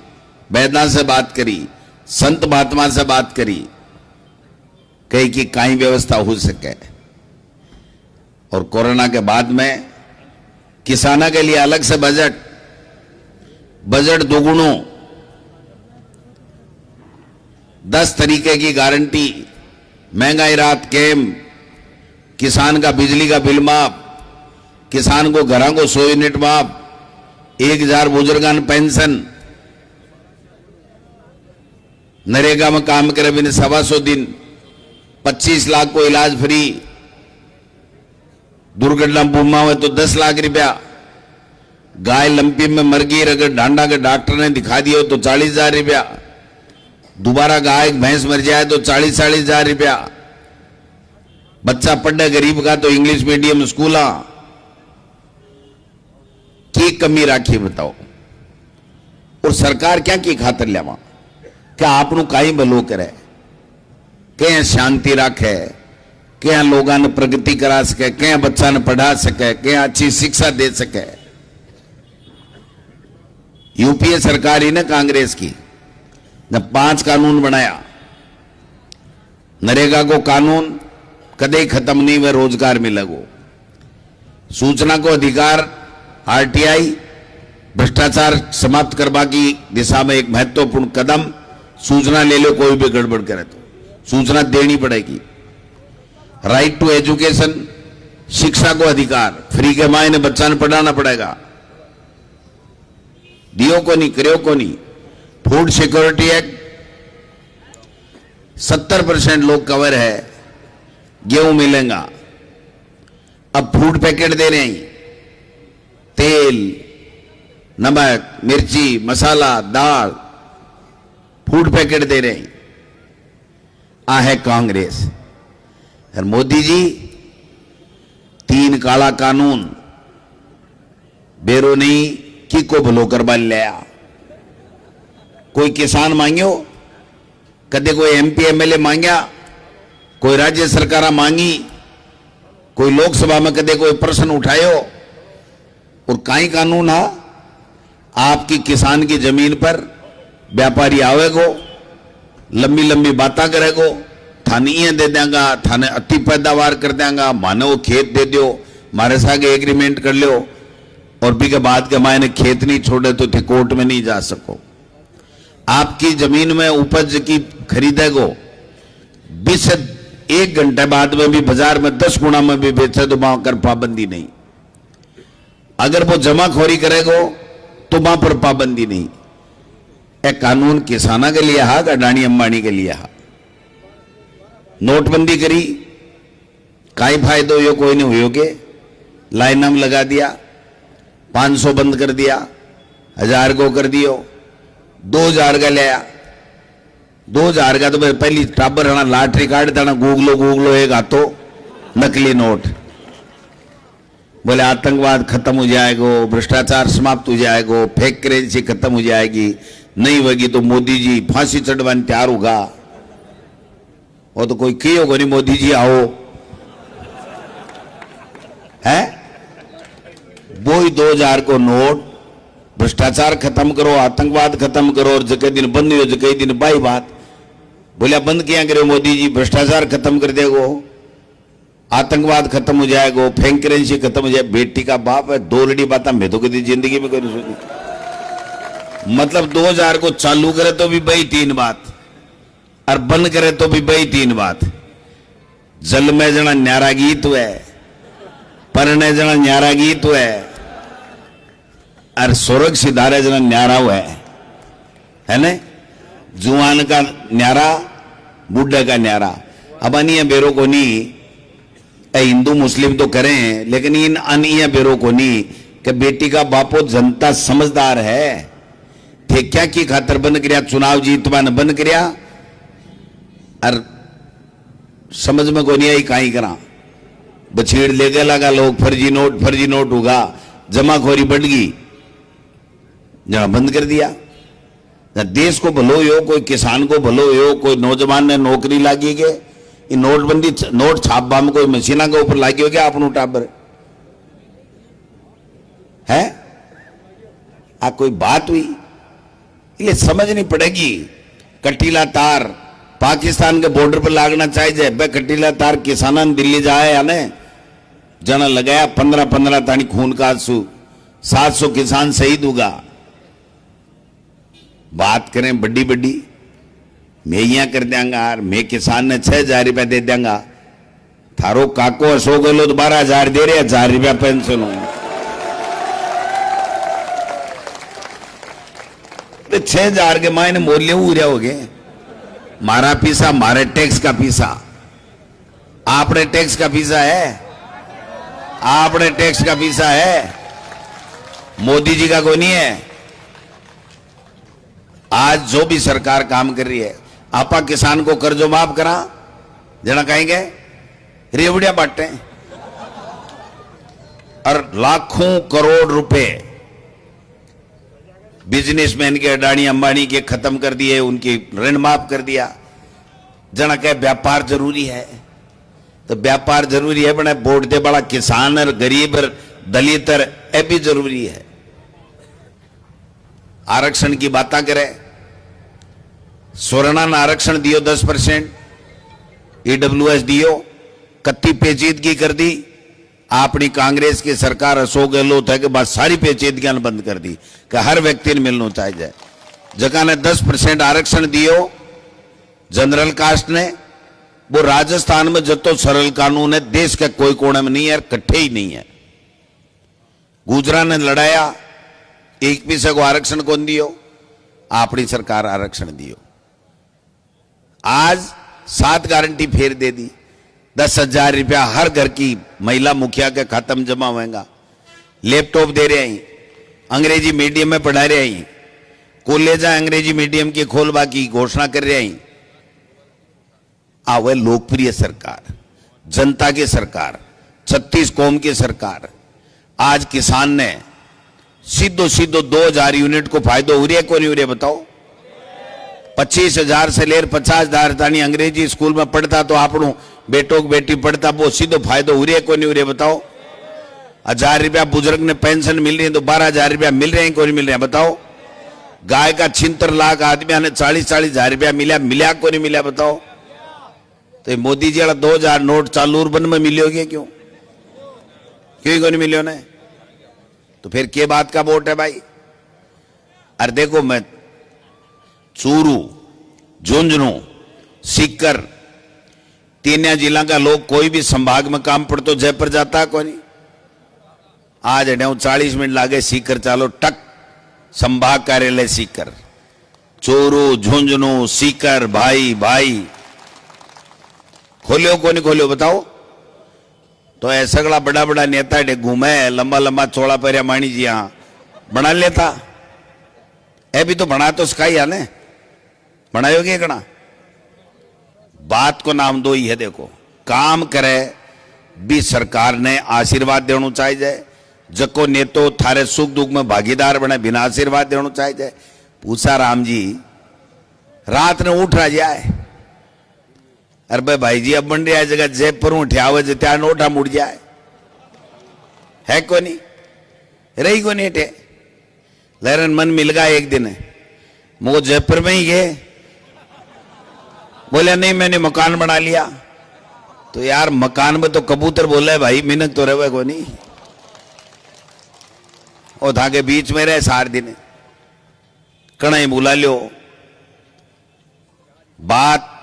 वैद्या से बात करी, संत महात्मा से बात करी, कहीं की काई व्यवस्था हो सके। और कोरोना के बाद में किसानों के लिए अलग से बजट दोगुणों, 10 तरीके की गारंटी, महंगाई राहत कैम्प, किसान का बिजली का बिल माफ, किसान को घरों को 100 यूनिट माफ, 1000 बुजुर्गान पेंशन, नरेगा में काम करे बिना 125 दिन, 25 लाख को इलाज फ्री, दुर्घटना बुमा हुए तो 10 लाख रुपया, गाय लंपी में मर गई अगर डांडा के डॉक्टर ने दिखा दिया तो 40,000 रुपया, दोबारा गाय भैंस मर जाए तो 40,000 रुपया, बच्चा पढ़े गरीब का तो इंग्लिश मीडियम स्कूल की कमी राखी बताओ। और सरकार क्या की खातर लिया, क्या आपनु काई भलो करे, कहीं शांति राखे, क्या लोगों ने प्रगति करा सके, क्या बच्चा ने पढ़ा सके, क्या अच्छी शिक्षा दे सके। यूपीए सरकार ही ने कांग्रेस की जब 5 कानून बनाया, नरेगा को कानून कदे खत्म नहीं हुए, रोजगार मिलेगो, सूचना को अधिकार, आरटीआई, भ्रष्टाचार समाप्त करवा की दिशा में एक महत्वपूर्ण कदम। सूचना ले लो, कोई भी गड़बड़ करे तो सूचना देनी पड़ेगी। राइट टू एजुकेशन, शिक्षा को अधिकार, फ्री के मायने बच्चा ने पढ़ाना पड़ेगा, दियो को नहीं, करियो को नहीं। फूड सिक्योरिटी एक्ट, 70% लोग कवर है, गेहूं मिलेगा। अब फूड पैकेट दे रहे हैं, तेल, नमक, मिर्ची, मसाला, दाल, फूड पैकेट दे रहे हैं। आ है कांग्रेस और मोदी जी 3 काला कानून बेरो नहीं की को भलो करवा लिया। कोई किसान मांगियो, कदे कोई एमपी एमएलए मांगया, कोई राज्य सरकार मांगी, कोई लोकसभा में कदे कोई प्रश्न उठायो। और काई कानून है, आपकी किसान की जमीन पर व्यापारी आवेगो, लंबी लंबी बातें करेगो, थाने ये दे देंगा, थाने अति पैदावार कर देंगा, माने वो खेत दे दो, मारे साथ एग्रीमेंट कर लो, और भी के बाद के मायने खेत नहीं छोड़े तो थे कोर्ट में नहीं जा सको। आपकी जमीन में उपज की खरीदेगो, 1 घंटे बाद में भी बाजार में 10 गुना में भी बेचे तो वहां कर पाबंदी नहीं। अगर वो जमाखोरी करेगो तो वहां पर पाबंदी नहीं। एक कानून किसाना के लिए हा, अडानी अंबानी के लिए हा। नोटबंदी करी, काई फायदो यो कोई नहीं हुयो के, लाइन नाम लगा दिया, 500 बंद कर दिया, 1000 को कर दियो, 2000 का लिया। 2000 का तो पहली टाबर है ना, लाटरी कार्ड था ना, गूगलो एक हाथों नकली नोट। बोले आतंकवाद खत्म हो जाएगा, भ्रष्टाचार समाप्त हो जाएगा, फेक करेंसी खत्म हो जाएगी, नहीं होगी तो मोदी जी फांसी चढ़वाने तैयार होगा। वो तो कोई की होगा नहीं, मोदी जी आओ है। वो ही 2000 को नोट, भ्रष्टाचार खत्म करो, आतंकवाद खत्म करो, और जगह दिन बंद हो, जगह दिन बाई बात। बोले बंद किया करो मोदी जी, भ्रष्टाचार खत्म कर देगो, आतंकवाद खत्म हो जाएगा, फेक करेंसी खत्म हो जाए। बेटी का बाप है, 2 लड़ी बात मैं तो कभी जिंदगी में कोई नहीं सुनी। मतलब 2000 को चालू करे तो भी बई 3 बात, और बंद करे तो भी बई 3 बात। जल में जना न्यारा गीत है, परने जना न्यारा गीत है, और स्वर्ग सिधारे जना न्यारा हुआ है ना। जुआन का न्यारा, बुढ़े का न्यारा। अब अनिया बेरो को नहीं, हिंदू मुस्लिम तो करें, लेकिन इन अनिया बेरो को नहीं कि बेटी का बापो जनता समझदार है थे, क्या की खातर बंद करिया, चुनाव जीतवा ने बंद करिया, और समझ में को नहीं आई काई करा। बछेड़ लेके लगा लोग, फर्जी नोट होगा, जमाखोरी बढ़ गई, जरा बंद कर दिया। देश को भलो हो, कोई किसान को भलो हो, कोई नौजवान ने नौकरी लागी के, नोटबंदी नोट छापवा में कोई मशीना के ऊपर लागी हो क्या आपनों टाबर है। आ कोई बात हुई, ये समझनी पड़ेगी। कटीला तार पाकिस्तान के बॉर्डर पर लागना चाहिए। बे कटीला तार किसाना दिल्ली जाए या ने जना लगाया, 15 तानी खून का आंसू, 700 किसान शहीद होगा। बात करें बड़ी बड़ी, मैं यहां कर देंगा, मैं किसान ने 6000 रुपया दे देंगा। थारो काको अशोक गहलोत 12000 दे रहे, 1000 रुपया पेंशन हो। 6000 के मायने मूल्य उड़िया हो गए। मारा पीसा, मारे टैक्स का पीसा, आपने टैक्स का पीसा है, आपने टैक्स का पीसा है, मोदी जी का कोई नहीं है। आज जो भी सरकार काम कर रही है, आपा किसान को कर्जो माफ करा, जना कहेंगे रेवड़िया बांटे, और लाखों करोड़ रुपए बिजनेसमैन के, अडानी अंबानी के खत्म कर दिए, उनके ऋण माफ कर दिया। जना कहे व्यापार जरूरी है, तो व्यापार जरूरी है, बने वोट दे बड़ा किसान और गरीब और दलित और ये भी जरूरी है। आरक्षण की बात करे, स्वर्ण आरक्षण दियो 10%, EWS दियो, कत्ती पेचीदगी कर दी। अपनी कांग्रेस की सरकार अशोक गहलोत है के बाद सारी पेचीदगियां बंद कर दी कि हर व्यक्ति ने मिलना चाहिए। जगह ने 10% आरक्षण दियो जनरल कास्ट ने, वो राजस्थान में जतो सरल कानून है, देश के कोई कोने में नहीं है, इकट्ठे ही नहीं है। गुजरात ने लड़ाया, एक पैसे को आरक्षण कौन दियो, अपनी सरकार आरक्षण दियो। आज 7 गारंटी फेर दे दी, 10,000 रुपया हर घर की महिला मुखिया के खाता में जमा होगा। लैपटॉप दे रहे हैं, अंग्रेजी मीडियम में पढ़ा रहे हैं, कॉलेज अंग्रेजी मीडियम की खोलवा की घोषणा कर रहे हैं। वह लोकप्रिय सरकार, जनता की सरकार, 36 कौम की सरकार। आज किसान ने सीधो 2000 यूनिट को फायदो हो रहा, को नहीं हो रहा बताओ। 25,000 से लेकर 50,000 तानी अंग्रेजी स्कूल में पढ़ता तो आपनों बेटो बेटी पढ़ता, वो सीधो फायदो हो रहा, को नहीं हो रहा बताओ। 1000 रुपया बुजुर्ग ने पेंशन मिल रही है तो 12,000 रुपया मिल रहे हैं, को नहीं मिल रहे हैं बताओ। गाय का 76 लाख आदमी ने 40-40 हजार रुपया मिला को नहीं मिला बताओ। तो मोदी जी वाला 2000 नोट चालू बन में मिलोगे क्यों नहीं मिलो ने? तो फिर के बात का वोट है भाई? अरे देखो, मैं चूरू, झुंझुनू, सीकर, तीन जिला का लोग कोई भी संभाग में काम पड़ तो जयपुर जाता को नहीं। आज 40 मिनट लागे सीकर चालो, टक संभाग कार्यालय सीकर, चूरू, झुंझुनू, सीकर, भाई भाई खोलियो को नहीं खोलियो बताओ। तो ऐसा सगड़ा बड़ा बड़ा नेता डे घूमे, लंबा लंबा चौड़ा पैरिया माणी जी यहां बना लेता। ए भी तो बना तो स्काई आने बनायोगे कना। बात को नाम दो ही है, देखो काम करे भी सरकार ने आशीर्वाद देना चाहिए। जको नेतो थारे सुख दुख में भागीदार बने बिना आशीर्वाद देना चाहिए। पूछा राम जी रात ने उठ रहा जाए, अरे भाई जी अब बन रहा जगह जयपुर उठ्यावे त्या नोटा मुड़ जाए है को नहीं रही को नहीं टे। लहरन मन मिल गया एक दिन मुझे जयपुर में ही गए, बोले नहीं मैंने मकान बना लिया। तो यार मकान में तो कबूतर बोला है भाई, मिनक तो रहे को नहीं। और था के बीच में रहे 4 दिन, कणाई बुला लियो। बात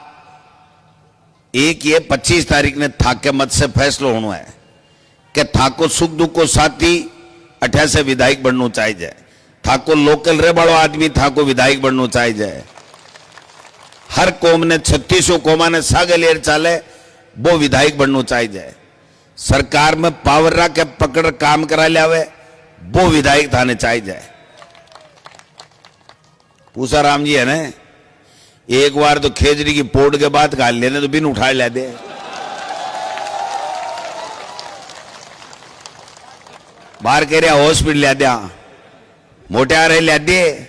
एक ये 25 तारीख ने था के मत से फैसला होना है कि था को सुख दुख को साथी 28 से विधायक बनना चाहिए। था को लोकल रे बड़ो आदमी था को विधायक बनना चाहिए। हर कौम ने 36 कौमा ने सागलेर चाले वो विधायक बनना चाहिए। सरकार में पावर रख के पकड़ काम करा लिया वो विधायक थाने चाहिए। पूछा राम जी है ना, एक बार तो खेजड़ी की पोड़ के बाद गाल लेने तो बिन उठा ले दे। बाहर कह रहा हॉस्पिटल ले दिया, मोटे आ रहे ले दे,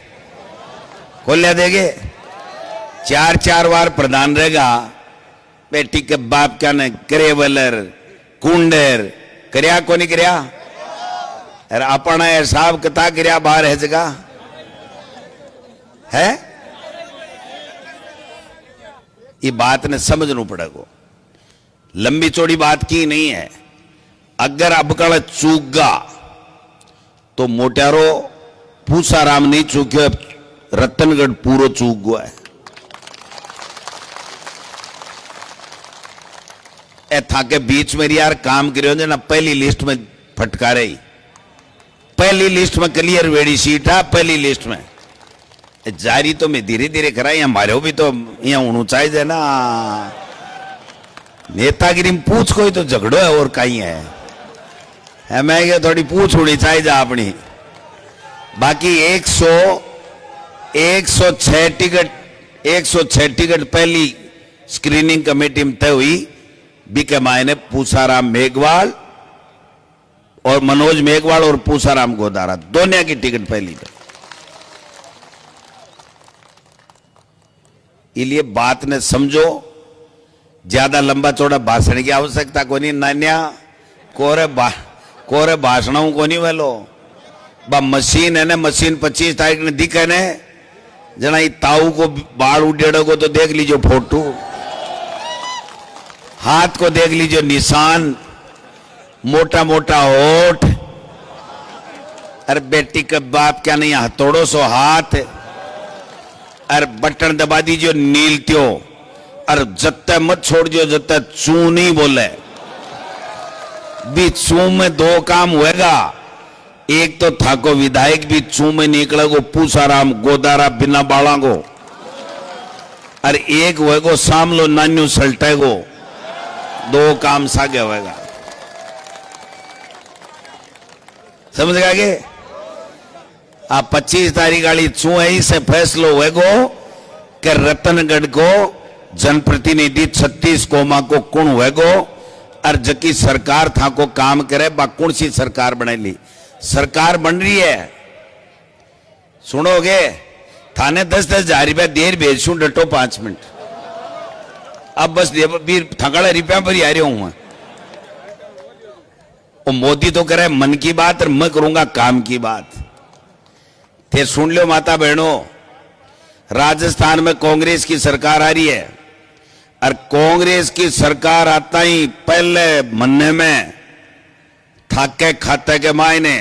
खोल ले देगे। 4 बार प्रधान रहेगा, बेटी के बाप क्या ने करेवलर कुंडर करया को नहीं करया। अरे अपना हिसाब कता करया बाहर है जगह है। ये बात ने समझना पड़ेगा, लंबी चौड़ी बात की नहीं है। अगर अब कल चूका तो मोटारो पूसाराम नहीं चूक्यो, रतनगढ़ पूरो चूक गया है। ए था के बीच में यार काम करियो ना, पहली लिस्ट में फटकारे ही, पहली लिस्ट में क्लियर वेड़ी सीट है। पहली लिस्ट में जारी तो मैं धीरे धीरे करा, यहाँ मारे भी तो यहाँ होना चाहिए ना। नेतागिरी में पूछ कोई तो झगड़ो है और कहीं है मैं क्या थोड़ी पूछ होनी चाहिए अपनी। बाकी 106 टिकट पहली स्क्रीनिंग कमेटी में तय हुई। बीके मायने पूसाराम मेघवाल और मनोज मेघवाल और पूसाराम गोदारा दोनों की टिकट पहली पे। इसलिए बात ने समझो, ज्यादा लंबा चौड़ा भाषण की आवश्यकता को नहीं नान्या कोरे भाषणों को नहीं वेलो बा मशीन है ने मशीन 25 तारीख ने दिखे ने जना ये ताऊ को बाल उड़ेड़ो को तो देख लीजिए फोटो, हाथ को देख लीजिए निशान, मोटा मोटा होठ, अरे बेटी के बाप क्या नहीं हथौड़ो सो हाथ, अरे बटन दबा दीजिए नीलत्यो, अरे जत्ते मत छोड़ दियो जत्ते चू नहीं बोले भी चू में दो काम होएगा, एक तो थाको विधायक भी चू में निकलेगो पूसाराम गोदारा बिना बालागो, अरे एक होएगो सामलो नान्यू सल्टेगो, दो काम सागे होएगा। समझ गए? आप 25 तारीख वाली चुनाई से फैसलो होएगो कि रतनगढ़ को जनप्रतिनिधि 36 कोमा को कुण होएगो और जकी सरकार था को काम करे बा कौन सी सरकार बने ली, सरकार बन रही है। सुनोगे थाने 10-10 हजार रुपया देर भेजू डटो 5 मिनट, अब बस थकड़ा रुपया पर ही आ रहा हूं मैं। मोदी तो करे मन की बात और मैं करूंगा काम की बात। थे सुन लो माता बहनों, राजस्थान में कांग्रेस की सरकार आ रही है और कांग्रेस की सरकार आता ही पहले महीने में थाके खाते के मायने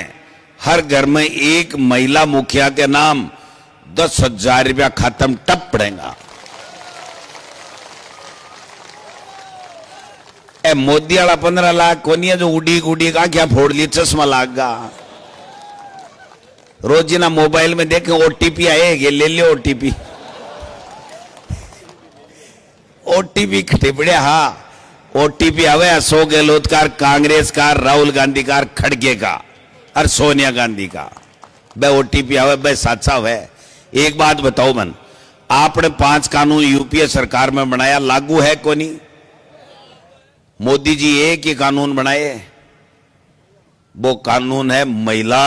हर घर में एक महिला मुखिया के नाम 10,000 रुपया खाते में टप पड़ेगा। ए मोदी वाला 15 लाख कोनी है जो उड़ी उड़ी का क्या फोड़ ली, चश्मा लागा। रोजीना मोबाइल में देखें ओटीपी आएगी, ले लियो ओटीपी। ओटीपी टिपड़े हाँ ओटीपी आवे अशोक गहलोत का, कांग्रेस का, राहुल गांधी का, खड़गे का और सोनिया गांधी का बे ओटीपी आवे बे साचा है। एक बात बताओ मन, आपने 5 कानून यूपीए सरकार में बनाया, लागू है को नहीं? मोदी जी एक ही कानून बनाए, वो कानून है महिला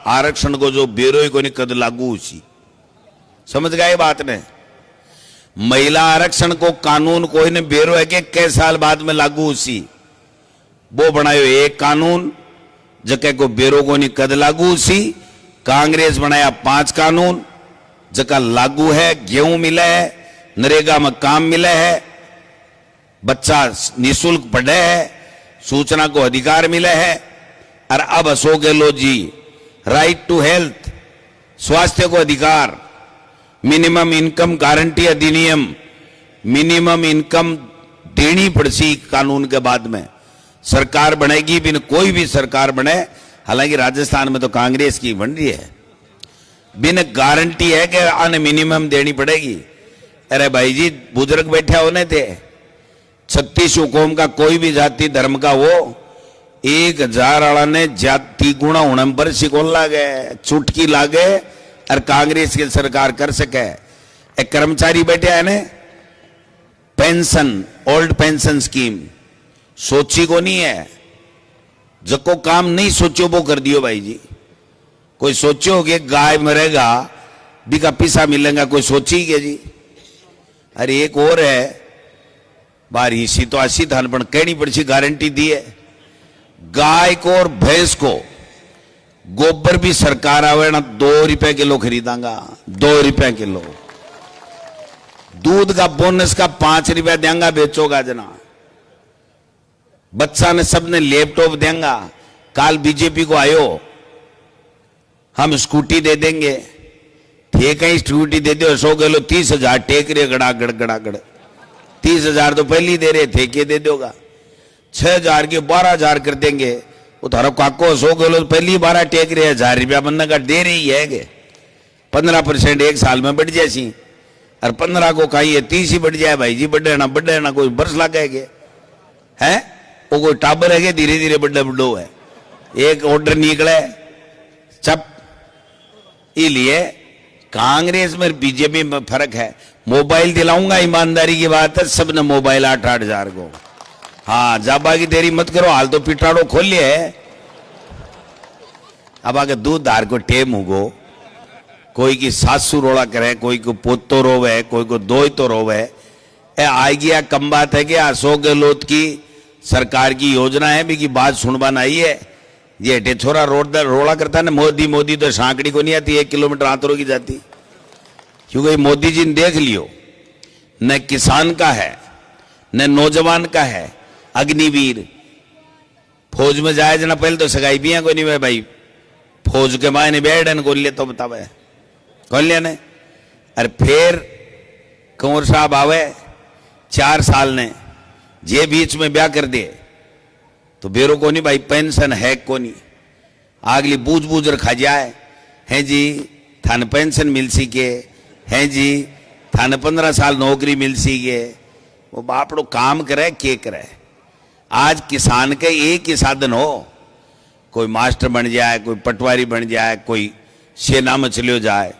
आरक्षण को जो बेरोई को नहीं कद लागू उसी। समझ गए बात ने? महिला आरक्षण को कानून कोई ने बेरो है कि कई साल बाद में लागू उसी, वो बनायो एक कानून जके को बेरो को नहीं कद लागू उसी। कांग्रेस बनाया 5 कानून जका लागू है, गेहूं मिले है, नरेगा में काम मिले है, बच्चा निःशुल्क पढ़े है, सूचना को अधिकार मिले है। और अब Ashok Gehlot ji right to health, स्वास्थ्य को अधिकार, मिनिमम इनकम गारंटी अधिनियम, मिनिमम इनकम देनी पड़सी कानून के बाद में सरकार बनेगी। बिन कोई भी सरकार बने, हालांकि राजस्थान में तो कांग्रेस की बन रही है, बिन गारंटी है कि अन मिनिमम देनी पड़ेगी। अरे भाई जी बुजुर्ग बैठे होने थे, 36 हुकूम का कोई भी जाति धर्म का वो 1000 वाला ने जाति गुणा होने पर सिकोन लागे, चुटकी लागे और कांग्रेस की सरकार कर सके। एक कर्मचारी बैठे है ने पेंशन, ओल्ड पेंशन स्कीम सोची को नहीं है, जको काम नहीं सोचो वो कर दियो भाई जी। कोई सोचो कि गाय मरेगा बिका पैसा मिलेगा, कोई सोची के जी? अरे एक और है बारी सी तो 80 थान पर कहनी पड़ी गारंटी दी है, गाय को और भैंस को गोबर भी सरकार आवे ना 2 रुपए किलो खरीदांगा, 2 रुपए किलो। दूध का बोनस का 5 रुपया देंगा, बेचोगा जना। बच्चा ने सबने लैपटॉप देंगा। काल बीजेपी को आयो हम स्कूटी दे देंगे, ठीक है स्कूटी दे दो। अशोक गहलोत 30,000 टेक रहे गड़ागड़ गड़ागड़, 30,000 तो पहले ही दे रहे थे, के दे दोगा? 6,000 के 12,000 कर देंगे। वो थारो काको अशोक गहलोत पहली 12 टेक रहे, 1000 रुपया बनने का दे रही है। 15% एक साल में बढ़ जाए और 15 को कहीं 30 ही बढ़ जाए भाई जी। बढ़े ना कोई बरस लगे है, वो कोई टाबर है धीरे धीरे बड्डे बुड्ढो है। एक ऑर्डर निकले चप। इसलिए कांग्रेस में बीजेपी में फर्क है। मोबाइल दिलाऊंगा, ईमानदारी की बात है, सबने मोबाइल 8-8 हजार को। हाँ जाबा की देरी मत करो, हाल तो पिटाड़ो खोल लिया है। अब आगे दूध धार को टेम होगो, कोई की सासू रोड़ा करे, कोई को पोतो रोवे, कोई को दोई तो रोवे। आएगी या कम बात है कि अशोक गहलोत की सरकार की योजना है भी की बात सुनवान आई है। ये हेठे छोरा रोड़ा करता है ना, मोदी मोदी तो सांकड़ी को नहीं आती, 1 किलोमीटर आंतरों की जाती, क्योंकि मोदी जी ने देख लियो न किसान का है न नौजवान का है। अग्निवीर फौज में जाए जना पहले तो सगाई भी है कोई नहीं भाई, फौज के मायने बैठन को लिया तो बतावे कौन लिया ने। अरे फिर कंवर साहब आवे 4 साल ने जे बीच में ब्याह कर दिए तो बेरो को नहीं भाई, पेंशन है को नहीं, आगली बूझ बूझ रखा जाए है जी थाने पेंशन मिल सी के है जी थाने 15 साल नौकरी मिल सी के। वो बापड़ो काम करे के करे। आज किसान के एक ही साधन हो, कोई मास्टर बन जाए, कोई पटवारी बन जाए, कोई सेना में चलियो जाए,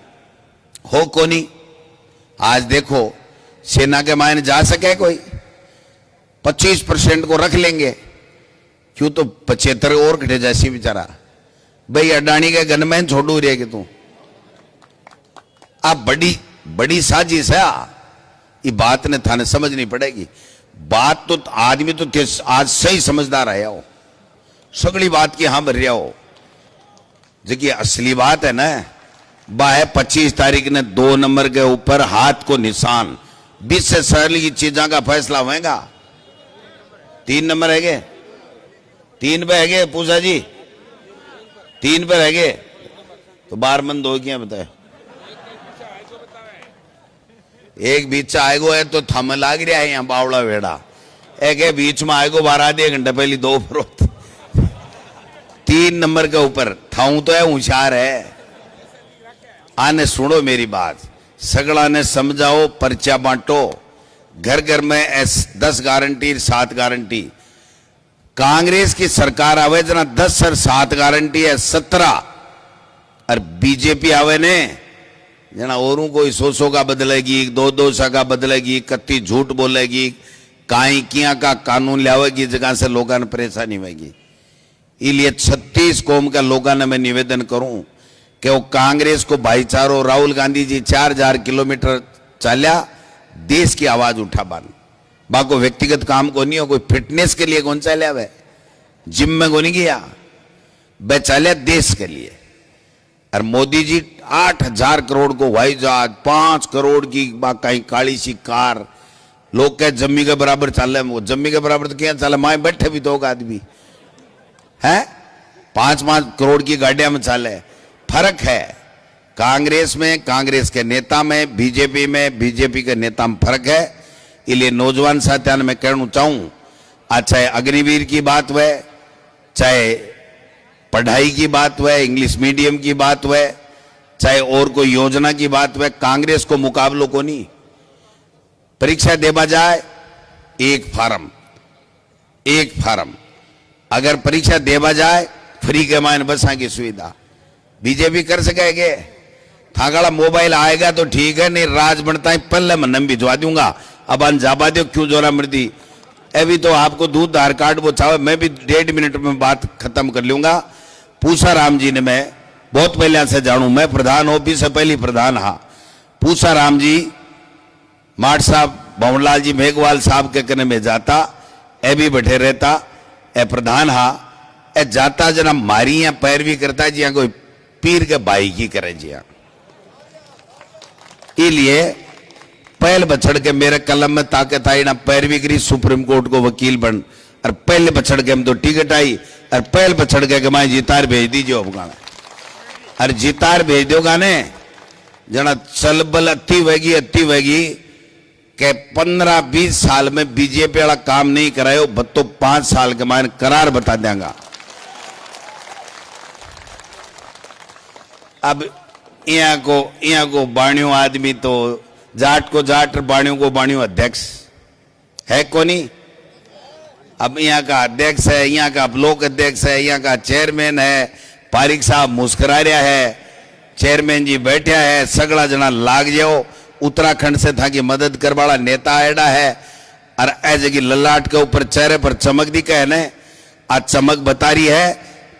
हो को नहीं। आज देखो सेना के मायने जा सके कोई, 25% को रख लेंगे, क्यों तो 75 और कटे जैसी बेचारा भाई अडानी के गनमैन छोड़ू रहे कि तू। अब बड़ी बड़ी साजिश है, ये बात ने थाने समझनी पड़ेगी। बात तो आदमी तो आज सही समझदार है हो, सगली बात की हाँ भर रहा हो। देखिए असली बात है ना, बाह 25 तारीख ने 2 नंबर के ऊपर हाथ को निशान 20 से सरल की चीजों का फैसला होगा। 3 नंबर है गे, 3 पे है गे पूजा जी, 3 पे रह गए तो 12 मंद हो गया बताए। एक बीच आएगो है तो थम लाग रहा है यहाँ बावड़ा वेड़ा, एक है बीच में आएगो 12 आधे घंटे पहले 2 फरोत 3 नंबर के ऊपर थाऊ तो है होशियार है। आने सुनो मेरी बात, सगड़ा ने समझाओ, पर्चा बांटो, घर घर में 10 गारंटी 7 गारंटी। कांग्रेस की सरकार आवे जना 10 और 7 गारंटी है 17, और बीजेपी आवे ने जना औरों कोई 100 का बदलेगी, 200 का बदलेगी, कत्ती झूठ बोलेगी, काई किया का कानून लावेगी, जगह से लोगों ने परेशानी होगी। इसलिए 36 कौम का लोगों ने मैं निवेदन करूं कि वो कांग्रेस को भाईचारो, राहुल गांधी जी 4000 किलोमीटर चाल्या देश की आवाज उठा बान, बाको व्यक्तिगत काम को नहीं हो, कोई फिटनेस के लिए कौन चाल्या वे, जिम में को नहीं गया, वे चाल्या देश के लिए। और मोदी जी 8000 करोड़ को हवाई जहाज, 5 करोड़ की कहीं काली सी कार, लोग कह जम्मी के बराबर चल रहे, वो जम्मी के बराबर तो क्या चल, माए बैठे भी 2 आदमी है, 5-5 करोड़ की गाड़ियां में चले। फर्क है कांग्रेस में, कांग्रेस के नेता में, बीजेपी में, बीजेपी के नेता में फर्क है। इसलिए नौजवान साथियों ने मैं कहना चाहूं, आज चाहे अग्निवीर की बात हुए, चाहे पढ़ाई की बात हुए, इंग्लिश मीडियम की बात हुए, चाहे और कोई योजना की बात हुए, कांग्रेस को मुकाबलों को नहीं। परीक्षा देवा जाए एक फार्म, अगर परीक्षा देवा जाए फ्री के मायने बसा की सुविधा बीजेपी कर सकेगे। थागड़ा मोबाइल आएगा तो ठीक है, नहीं राज बनता है पहले मैं भिजवा दूंगा, अब जाबा दो क्यों जोरा मर्दी। अभी तो आपको दूध आधार कार्ड वो चाहे, मैं भी 1.5 मिनट में बात खत्म कर लूंगा। पूसा राम जी ने मैं बहुत पहले से जानू, मैं प्रधान ऑफिस से पहले प्रधान हाँ, पूसा राम जी माठ साहब भवनलाल जी मेघवाल साहब के कने में जाता, ए भी बैठे रहता, ए प्रधान हाँ, ए जाता जना मारी या पैरवी करता जी, कोई पीर के भाई की करे जी। इसलिए पहल बछड़ के मेरे कलम में ताकत आई ना, पैरवी करी सुप्रीम कोर्ट को वकील बन, और पहले बछड़ के हम तो टिकट आई, और पहल बछड़ के मैं जितार भेज दीजिए अफगाना, और जितार भेज दो गाने जना चल बल अति वेगी के 15-20 साल में बीजेपी वाला काम नहीं करायो, बत्तो 5 साल के मान करार बता देंगा। अब यहाँ को बाणियों आदमी तो जाट को जाट, बाणियों को बाणियों अध्यक्ष है कोनी। अब यहाँ का अध्यक्ष है, यहाँ का ब्लॉक अध्यक्ष है, यहाँ का चेयरमैन है, पारिक साहब मुस्कुरा रहा है, चेयरमैन जी बैठा है, सगड़ा जना लाग जाओ। उत्तराखंड से था कि मदद कर वाला नेता आएडा है, और ऐसे की ललाट के ऊपर चेहरे पर चमक दी कहने, आज चमक बता रही है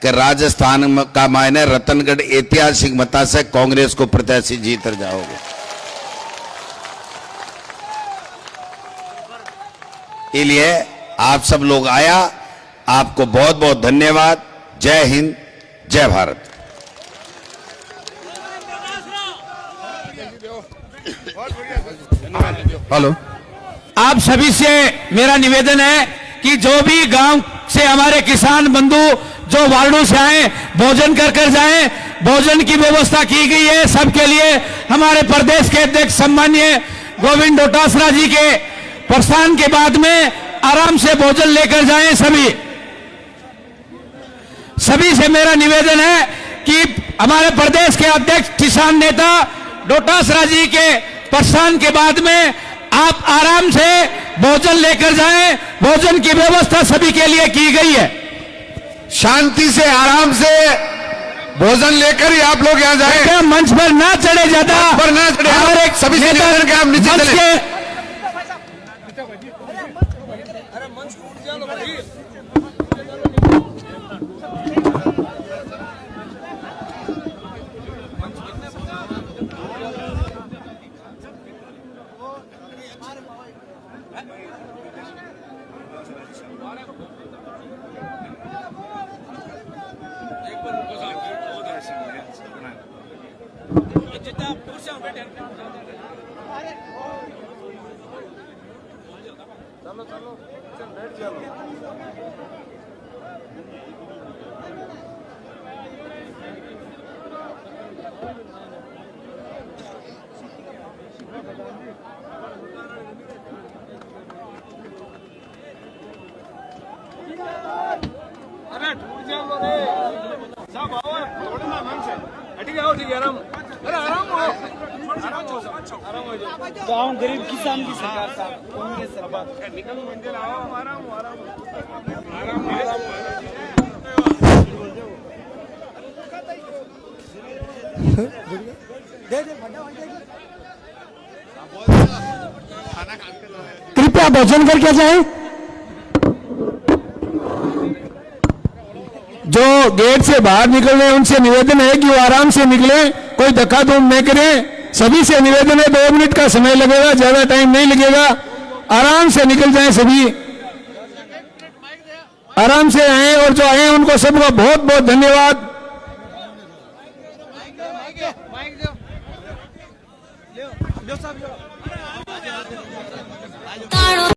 कि राजस्थान का मायने रतनगढ़ ऐतिहासिक मता से कांग्रेस को प्रत्याशी जीत जाओगे। इसलिए आप सब लोग आया, आपको बहुत बहुत धन्यवाद। जय हिंद, जय भारत। हेलो। आप सभी से मेरा निवेदन है कि जो भी गांव से हमारे किसान बंधु जो वार्डों से आए, भोजन कर जाएं। भोजन की व्यवस्था की गई है सबके लिए। हमारे प्रदेश के अध्यक्ष सम्माननीय गोविंद डोटासरा जी के प्रस्थान के बाद में आराम से भोजन लेकर जाएं। सभी से मेरा निवेदन है कि हमारे प्रदेश के अध्यक्ष किसान नेता डोटासरा जी के प्रस्थान के बाद में आप आराम से भोजन लेकर जाएं। भोजन की व्यवस्था सभी के लिए की गई है। शांति से आराम से भोजन लेकर ही आप लोग यहाँ जाएं। मंच पर ना चढ़े, ज्यादा पर ना चढ़े। हमारे सभी से निवेदन है, आप नीचे मंच चले। के गाँव गरीब किसान की सरकार साहब, कांग्रेस सरकार। कृपया भोजन करके जाएं। जो गेट से बाहर निकल रहे हैं उनसे निवेदन है कि वो आराम से निकले, कोई धक्का धूम नहीं करें। सभी से निवेदन है, 2 मिनट का समय लगेगा, ज्यादा टाइम नहीं लगेगा। आराम से निकल जाएं, सभी आराम से आए। और जो आए उनको सबका बहुत बहुत धन्यवाद। साहब